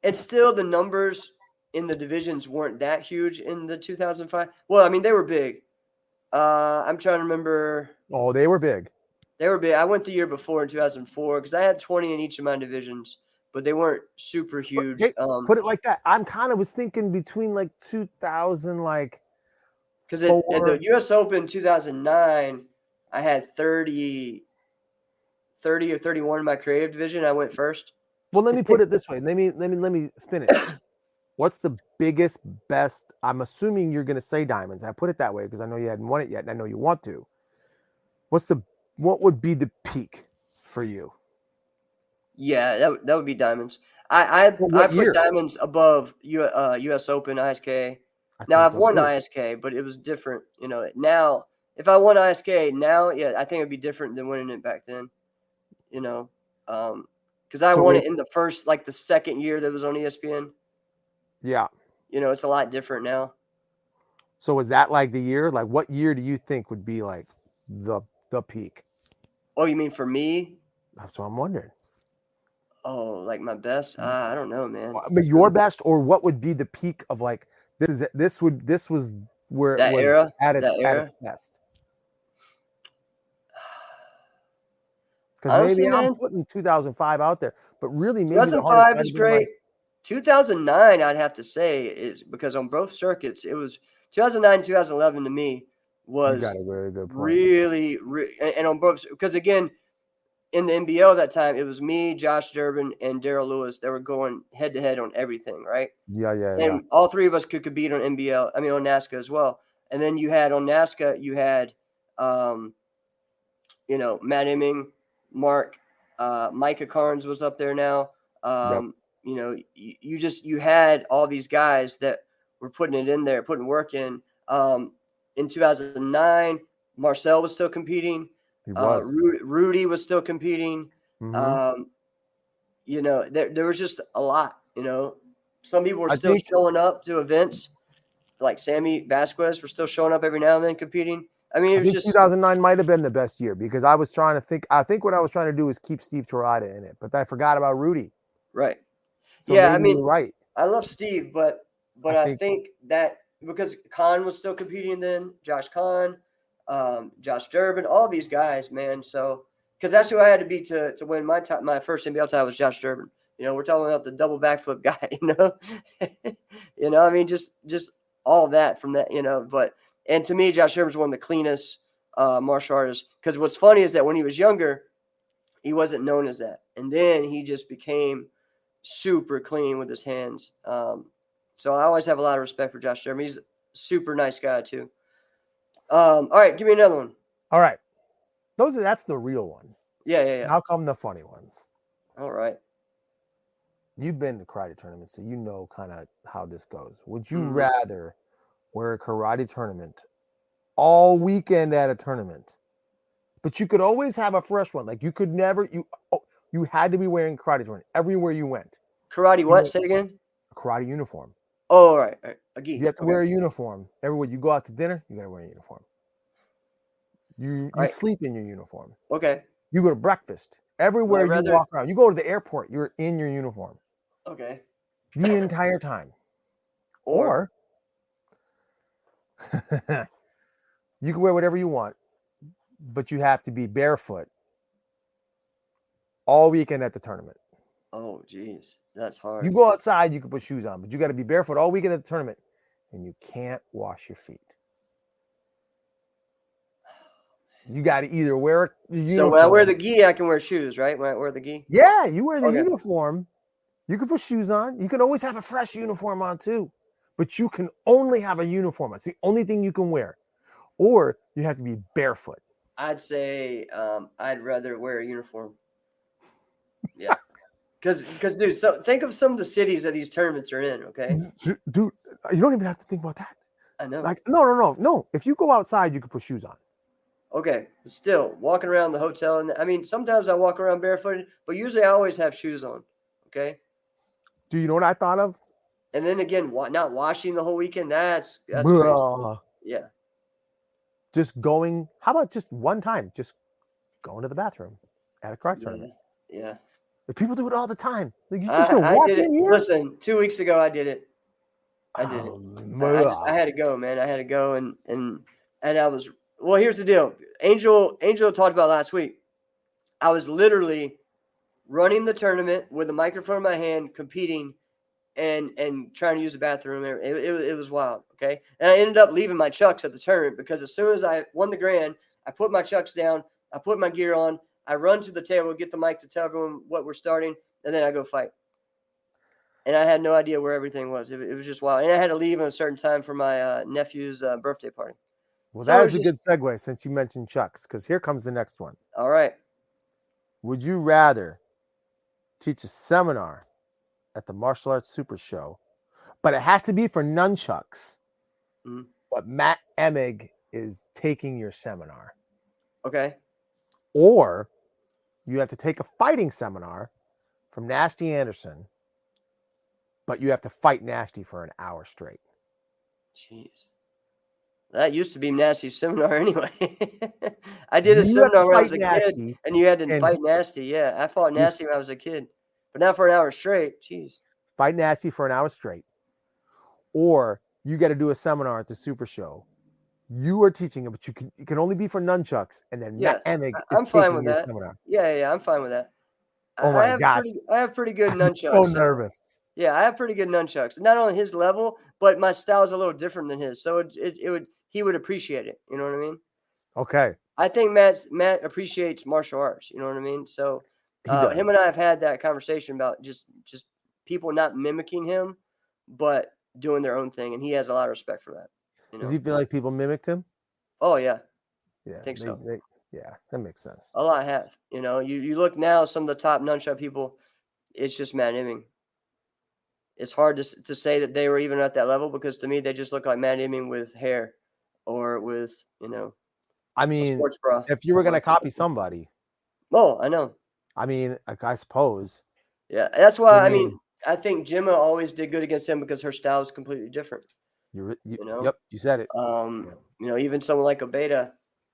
Speaker 2: And still the numbers in the divisions weren't that huge in the 2005. Well, I mean, they were big. I'm trying to remember.
Speaker 1: Oh, they were big.
Speaker 2: They were big. I went the year before in 2004 because I had 20 in each of my divisions, but they weren't super huge.
Speaker 1: Put it like that. I'm kind of was thinking between like 2000, like
Speaker 2: Because at the U.S. Open 2009, I had 30 or 31 in my creative division. I went first.
Speaker 1: Well, let me put it this way. Let me spin it. What's the biggest, best? I'm assuming you're going to say diamonds. I put it that way because I know you hadn't won it yet, and I know you want to. What would be the peak for you?
Speaker 2: Yeah, that would be diamonds. I put diamonds above U.S. Open ISK. Now I've won ISK, but it was different. Now if I won ISK now, yeah, I think it'd be different than winning it back then. Because I won it in the second year that was on ESPN.
Speaker 1: Yeah.
Speaker 2: It's a lot different now.
Speaker 1: So was that like the year? Like what year do you think would be like the peak?
Speaker 2: Oh, you mean for me?
Speaker 1: That's what I'm wondering.
Speaker 2: Oh, like my best? I don't know, man.
Speaker 1: But your best, or what would be the peak of like this was where
Speaker 2: that
Speaker 1: it was
Speaker 2: era?
Speaker 1: at
Speaker 2: That era?
Speaker 1: its best. Because
Speaker 2: Honestly,
Speaker 1: maybe I'm
Speaker 2: man,
Speaker 1: putting 2005 out there, but really maybe the
Speaker 2: 2005
Speaker 1: hardest
Speaker 2: is great. 2009, I'd have to say, is because on both circuits, it was 2009, 2011 to me was
Speaker 1: you got a very good point.
Speaker 2: really, and on both, because again, in the NBL that time, it was me, Josh Durbin, and Daryl Lewis that were going head to head on everything, right?
Speaker 1: Yeah.
Speaker 2: And all three of us could compete on NBL, I mean, on NASCA as well. And then you had on NASCA, you had, Matt Emming, Mark, Micah Carnes was up there now.
Speaker 1: Yep.
Speaker 2: You had all these guys that were putting it in there, putting work in. In 2009, Marcel was still competing.
Speaker 1: He was.
Speaker 2: Rudy was still competing.
Speaker 1: Mm-hmm.
Speaker 2: There was just a lot. Some people were still showing up to events, like Sammy Vasquez were still showing up every now and then competing. I mean, it was just
Speaker 1: 2009 might have been the best year because I was trying to think. I think what I was trying to do was keep Steve Torada in it, but I forgot about Rudy.
Speaker 2: Right.
Speaker 1: So
Speaker 2: yeah, I mean,
Speaker 1: you're right.
Speaker 2: I love Steve, but I think that because Khan was still competing then, Josh Khan, Josh Durbin, all these guys, man. So because that's who I had to beat to win my first NBL title was Josh Durbin. We're talking about the double backflip guy. I mean, just all that from that. But And to me, Josh Sherman's one of the cleanest martial artists. Because what's funny is that when he was younger, he wasn't known as that, and then he just became super clean with his hands. So I always have a lot of respect for Josh Sherman. He's a super nice guy too. All right, give me another one.
Speaker 1: All right. That's the real one.
Speaker 2: Yeah.
Speaker 1: How come the funny ones?
Speaker 2: All right.
Speaker 1: You've been to karate tournaments, so you know kind of how this goes. Would you
Speaker 2: Mhm.
Speaker 1: rather wear a karate tournament all weekend at a tournament, but you could always have a fresh one? Like you could never you had to be wearing a karate tournament everywhere you went.
Speaker 2: Karate
Speaker 1: You
Speaker 2: what?
Speaker 1: know,
Speaker 2: Say it again.
Speaker 1: a karate uniform.
Speaker 2: Oh, all right. A gi.
Speaker 1: You have to
Speaker 2: Okay.
Speaker 1: wear a uniform everywhere you go out to dinner. You got to wear a uniform. You
Speaker 2: All right.
Speaker 1: sleep in your uniform.
Speaker 2: Okay.
Speaker 1: You go to breakfast everywhere you
Speaker 2: rather-
Speaker 1: walk around. You go to the airport. You're in your uniform
Speaker 2: Okay.
Speaker 1: the entire time. Or you can wear whatever you want, but you have to be barefoot all weekend at the tournament.
Speaker 2: Oh, geez, that's hard.
Speaker 1: You go outside, you can put shoes on, but you got to be barefoot all weekend at the tournament, and you can't wash your feet. You got to either wear a uniform.
Speaker 2: So when I wear the gi, I can wear shoes, right? When I wear the gi?
Speaker 1: Yeah, you wear the
Speaker 2: Okay.
Speaker 1: uniform. You can put shoes on. You can always have a fresh uniform on too, but you can only have a uniform. It's the only thing you can wear, or you have to be barefoot.
Speaker 2: I'd say I'd rather wear a uniform. Yeah. Because dude, so think of some of the cities that these tournaments are in, okay?
Speaker 1: Dude, you don't even have to think about that.
Speaker 2: I know.
Speaker 1: Like, no. If you go outside, you can put shoes on.
Speaker 2: Okay, but still walking around the hotel, and I mean, sometimes I walk around barefooted, but usually I always have shoes on. Okay.
Speaker 1: Do you know what I thought of?
Speaker 2: And then again, not washing the whole weekend. That's crazy. Yeah.
Speaker 1: Just going. How about just one time? Just going to the bathroom at a karate tournament.
Speaker 2: Yeah.
Speaker 1: If people do it all the time. Like, you just gonna
Speaker 2: I
Speaker 1: walk
Speaker 2: did it.
Speaker 1: in here?
Speaker 2: Listen, 2 weeks ago I did it. I did it. I had to go, man. I had to go, and I was. Well, here's the deal. Angel talked about last week. I was literally running the tournament with a microphone in my hand, competing, and trying to use the bathroom. It was wild. Okay, and I ended up leaving my chucks at the tournament because as soon as I won the grand, I put my chucks down, I put my gear on, I run to the table, get the mic to tell everyone what we're starting, and then I go fight. And I had no idea where everything was. It was just wild. And I had to leave at a certain time for my nephew's birthday party.
Speaker 1: Well,
Speaker 2: So
Speaker 1: that is a good segue since you mentioned chucks, because here comes the next one.
Speaker 2: All right.
Speaker 1: Would you rather teach a seminar at the Martial Arts Super Show, but it has to be for nunchucks, but Matt Emig is taking your seminar?
Speaker 2: Okay.
Speaker 1: Or you have to take a fighting seminar from Nasty Anderson, but you have to fight Nasty for an hour straight.
Speaker 2: Jeez. That used to be Nasty's seminar anyway. I did a seminar when I was a kid, and you had to fight Nasty. Yeah, I fought Nasty when I was a kid, but not for an hour straight. Jeez.
Speaker 1: Fight Nasty for an hour straight. Or you got to do a seminar at the Super Show. You are teaching it, but it can only be for nunchucks, and then Matt Emig is taking your seminar.
Speaker 2: Yeah, I'm fine with that.
Speaker 1: Oh my gosh.
Speaker 2: I have pretty good nunchucks.
Speaker 1: I'm so nervous.
Speaker 2: Yeah, I have pretty good nunchucks. Not only his level, but my style is a little different than his. So he would appreciate it. You know what I mean?
Speaker 1: Okay.
Speaker 2: I think Matt appreciates martial arts. You know what I mean? So him and I have had that conversation about just people not mimicking him, but doing their own thing, and he has a lot of respect for that. You know?
Speaker 1: Does he feel like people mimicked him?
Speaker 2: Oh yeah.
Speaker 1: Yeah,
Speaker 2: I think so.
Speaker 1: Yeah, that makes sense.
Speaker 2: A lot have. You know, you look now, some of the top nunchuck people, it's just Matt Imming. It's hard to say that they were even at that level because to me they just look like Matt Imming with hair or with
Speaker 1: I mean,
Speaker 2: sports bra.
Speaker 1: If you were gonna copy somebody.
Speaker 2: Oh, I know.
Speaker 1: I mean, I suppose.
Speaker 2: Yeah, that's why I mean I think Gemma always did good against him because her style is completely different.
Speaker 1: You know? Yep, you said it.
Speaker 2: You know, even someone like Obeda,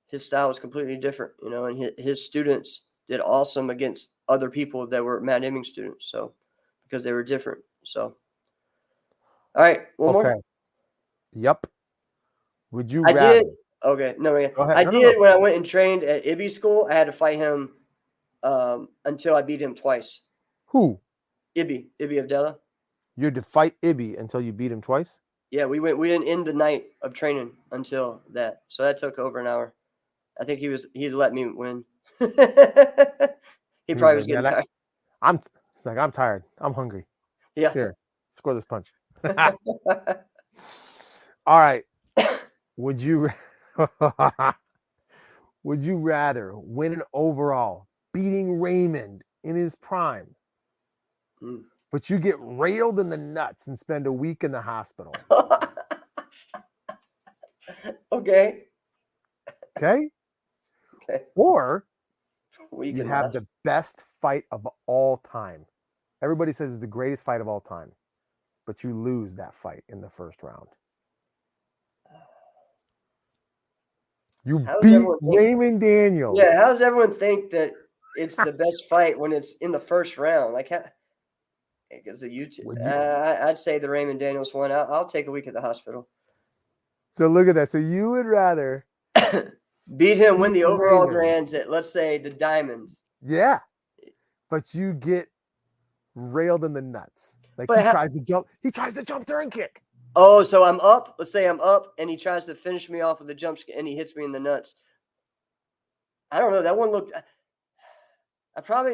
Speaker 2: his style was completely different. You know, and his students did awesome against other people that were Matt Imming students. So because they were different. So, all right, one more.
Speaker 1: Yep. Would you?
Speaker 2: Did. Okay, no,
Speaker 1: Go ahead.
Speaker 2: I did when I went and trained at Ibby school. I had to fight him until I beat him twice.
Speaker 1: Who?
Speaker 2: Ibby Abdallah.
Speaker 1: You had to fight Ibby until you beat him twice?
Speaker 2: Yeah, we didn't end the night of training until that. So that took over an hour. I think he'd let me win. He
Speaker 1: He was
Speaker 2: probably
Speaker 1: like,
Speaker 2: was
Speaker 1: yeah,
Speaker 2: getting tired.
Speaker 1: it's like, I'm tired. I'm hungry.
Speaker 2: Yeah.
Speaker 1: Here, score this punch. All right. Would you would you rather win an overall beating Raymond in his prime,
Speaker 2: Mm.
Speaker 1: but you get railed in the nuts and spend a week in the hospital?
Speaker 2: Okay.
Speaker 1: Okay?
Speaker 2: Okay.
Speaker 1: Or
Speaker 2: Week
Speaker 1: you
Speaker 2: in the
Speaker 1: have
Speaker 2: hospital.
Speaker 1: the best fight of all time. Everybody says it's the greatest fight of all time, but you lose that fight in the first round. You
Speaker 2: How does
Speaker 1: beat
Speaker 2: everyone think?
Speaker 1: Raymond Daniels.
Speaker 2: Yeah, how does everyone think that it's the best fight when it's in the first round? Like, how? Because of YouTube,
Speaker 1: Would you?
Speaker 2: I'd say the Raymond Daniels one. I'll take a week at the hospital.
Speaker 1: So look at that. So you would rather
Speaker 2: Beat him, win
Speaker 1: beat
Speaker 2: the overall
Speaker 1: Raymond.
Speaker 2: grands at, let's say, the Diamonds.
Speaker 1: Yeah. But you get railed in the nuts. Like
Speaker 2: But
Speaker 1: he tries to jump turn kick.
Speaker 2: oh, so I'm up. Let's say I'm up, and he tries to finish me off with a jump, and he hits me in the nuts. I don't know. That one looked.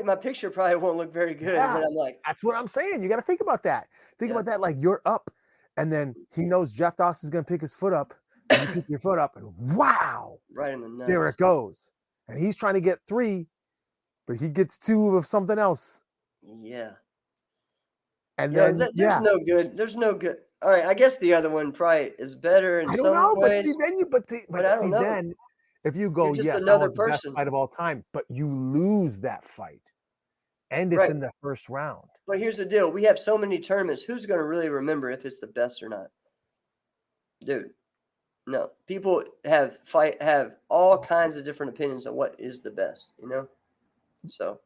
Speaker 2: My picture probably won't look very good
Speaker 1: Yeah.
Speaker 2: when I'm like,
Speaker 1: That's what I'm saying. You got to think about that. Think
Speaker 2: yeah.
Speaker 1: about that. Like you're up, and then he knows Jeff Dawson's going to pick his foot up, and you pick your foot up, and wow,
Speaker 2: Right in the nuts.
Speaker 1: there it goes. And he's trying to get 3, but he gets 2 of something else.
Speaker 2: Yeah.
Speaker 1: And
Speaker 2: Yeah,
Speaker 1: then
Speaker 2: there's no good. There's no good. All right, I guess the other one probably is better in
Speaker 1: I don't
Speaker 2: some
Speaker 1: know, but see
Speaker 2: ways,
Speaker 1: then
Speaker 2: but I don't
Speaker 1: see
Speaker 2: know.
Speaker 1: then if you
Speaker 2: You're
Speaker 1: go,
Speaker 2: just
Speaker 1: yes, that
Speaker 2: another
Speaker 1: was the best
Speaker 2: person.
Speaker 1: fight of all time, but you lose that fight, and it's
Speaker 2: Right.
Speaker 1: in the first round.
Speaker 2: But here's the deal. We have so many tournaments. Who's going to really remember if it's the best or not? Dude, no. People have all kinds of different opinions on what is the best, you know? So,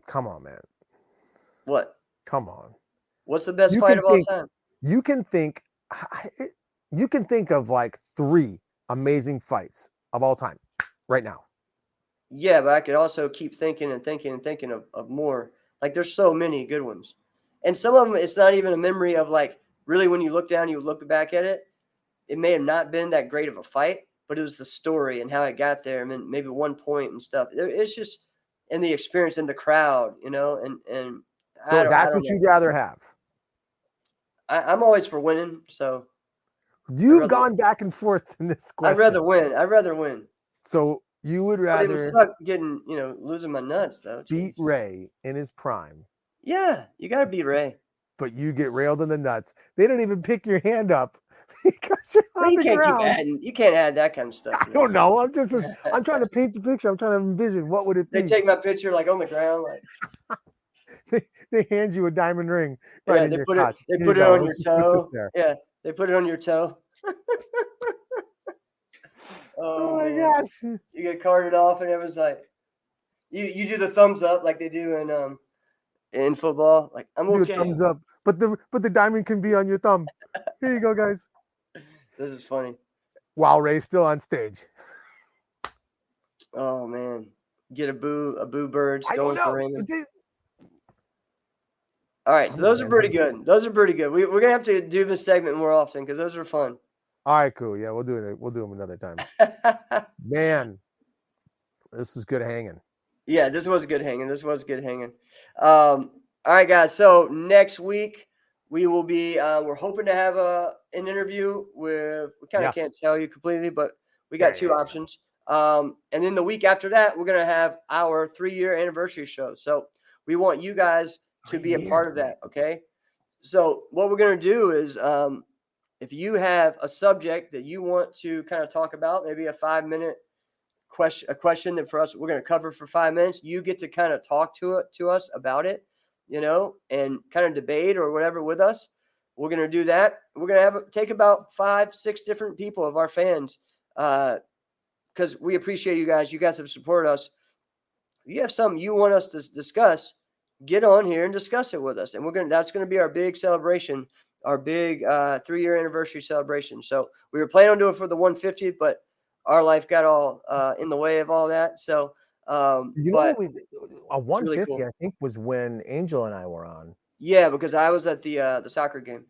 Speaker 1: Come on, man.
Speaker 2: what?
Speaker 1: Come on.
Speaker 2: What's the best
Speaker 1: You
Speaker 2: fight
Speaker 1: can
Speaker 2: of all
Speaker 1: think
Speaker 2: time?
Speaker 1: you can think you can think of like 3 amazing fights of all time right now.
Speaker 2: Yeah, but I could also keep thinking and thinking and thinking of more. Like there's so many good ones. And some of them, it's not even a memory of like really when you look down, you look back at it, it may have not been that great of a fight, but it was the story and how it got there. I mean, maybe 1 point and stuff. It's just in the experience in the crowd, you know, and
Speaker 1: So
Speaker 2: I
Speaker 1: that's
Speaker 2: don't
Speaker 1: what
Speaker 2: know.
Speaker 1: you'd rather have.
Speaker 2: I'm always for winning, so
Speaker 1: You've gone back and forth in this
Speaker 2: I'd
Speaker 1: question.
Speaker 2: rather win. I'd rather win.
Speaker 1: So you would
Speaker 2: But it would
Speaker 1: rather
Speaker 2: suck getting, losing my nuts though.
Speaker 1: beat
Speaker 2: Jeez.
Speaker 1: Ray in his prime,
Speaker 2: Yeah, you gotta beat Ray.
Speaker 1: but you get railed in the nuts. They don't even pick your hand up because you're
Speaker 2: Well,
Speaker 1: on the ground.
Speaker 2: you can't add that kind of stuff.
Speaker 1: I don't know. I'm trying to paint the picture. I'm trying to envision what would it
Speaker 2: They
Speaker 1: be.
Speaker 2: take my picture like on the ground, like
Speaker 1: They hand you a diamond ring right
Speaker 2: yeah,
Speaker 1: in your
Speaker 2: They
Speaker 1: crotch. Here
Speaker 2: put
Speaker 1: you
Speaker 2: it
Speaker 1: go.
Speaker 2: on your
Speaker 1: Let's just put this
Speaker 2: toe.
Speaker 1: there.
Speaker 2: Yeah, they put it on your toe.
Speaker 1: Oh
Speaker 2: Oh
Speaker 1: my
Speaker 2: man,
Speaker 1: gosh.
Speaker 2: you get carted off, and it was like you do the thumbs up like they do in football. Like I'm
Speaker 1: Do a
Speaker 2: okay.
Speaker 1: thumbs up, but the diamond can be on your thumb. Here you go, guys.
Speaker 2: This is funny.
Speaker 1: While Ray's still on stage.
Speaker 2: Oh man, get a boo birds
Speaker 1: I don't
Speaker 2: going for
Speaker 1: know.
Speaker 2: Raymond. All right, so those are pretty good. Those are pretty good. We're gonna have to do this segment more often because those are fun.
Speaker 1: All right, cool. Yeah, we'll do it. We'll do them another time. Man, this was good hanging.
Speaker 2: Yeah, this was good hanging. All right, guys. So next week we will be. We're hoping to have an interview with. We kind of can't tell you completely, but we got two options. And then the week after that, we're gonna have our 3-year anniversary show. So we want you guys to be a part of that. Okay. So what we're gonna do is, if you have a subject that you want to kind of talk about, maybe a 5-minute question that for us we're going to cover for 5 minutes, you get to kind of talk to us about it, and kind of debate or whatever with us. We're going to do that. We're going to take about 5-6 different people of our fans, because we appreciate you guys. You guys have supported us. If you have something you want us to discuss, get on here and discuss it with us. And that's going to be our big celebration, our big 3-year anniversary celebration. So we were planning on doing it for the 150th, but our life got all in the way of all that. So,
Speaker 1: A 150,
Speaker 2: really cool.
Speaker 1: I think, was when Angel and I were on.
Speaker 2: Yeah, because I was at the soccer game.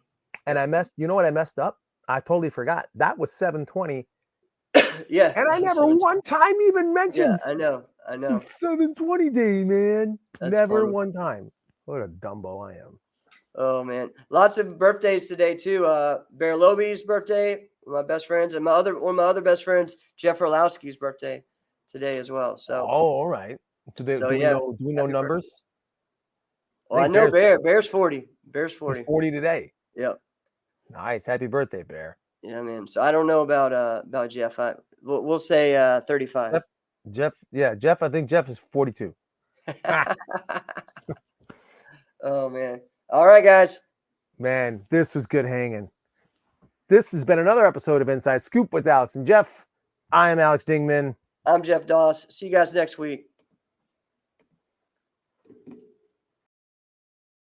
Speaker 1: And you know what I messed up? I totally forgot. That was 720.
Speaker 2: Yeah.
Speaker 1: And I never one time even
Speaker 2: Yeah,
Speaker 1: mentioned
Speaker 2: I know. I know.
Speaker 1: 720 day, man.
Speaker 2: That's
Speaker 1: Never
Speaker 2: funny.
Speaker 1: one time. What a dumbo I am.
Speaker 2: Oh man, lots of birthdays today too. Bear Loby's birthday, one of my best friends, and one of my other best friends, Jeff Orlowski's birthday today as well.
Speaker 1: Oh,
Speaker 2: So,
Speaker 1: all right. Do we
Speaker 2: yeah,
Speaker 1: know
Speaker 2: happy
Speaker 1: numbers?
Speaker 2: birthdays.
Speaker 1: I
Speaker 2: Well, I
Speaker 1: think
Speaker 2: know Bear's 40. Bear's
Speaker 1: he's
Speaker 2: 40.
Speaker 1: 40 today.
Speaker 2: Yep.
Speaker 1: Nice. Happy birthday, Bear.
Speaker 2: Yeah, man. So I don't know about Jeff. We'll say 35.
Speaker 1: Jeff, I think Jeff is 42.
Speaker 2: Oh man. All right, guys.
Speaker 1: Man, this was good hanging. This has been another episode of Inside Scoop with Alex and Jeff. I am Alex Dingman.
Speaker 2: I'm Jeff Doss. See you guys next week.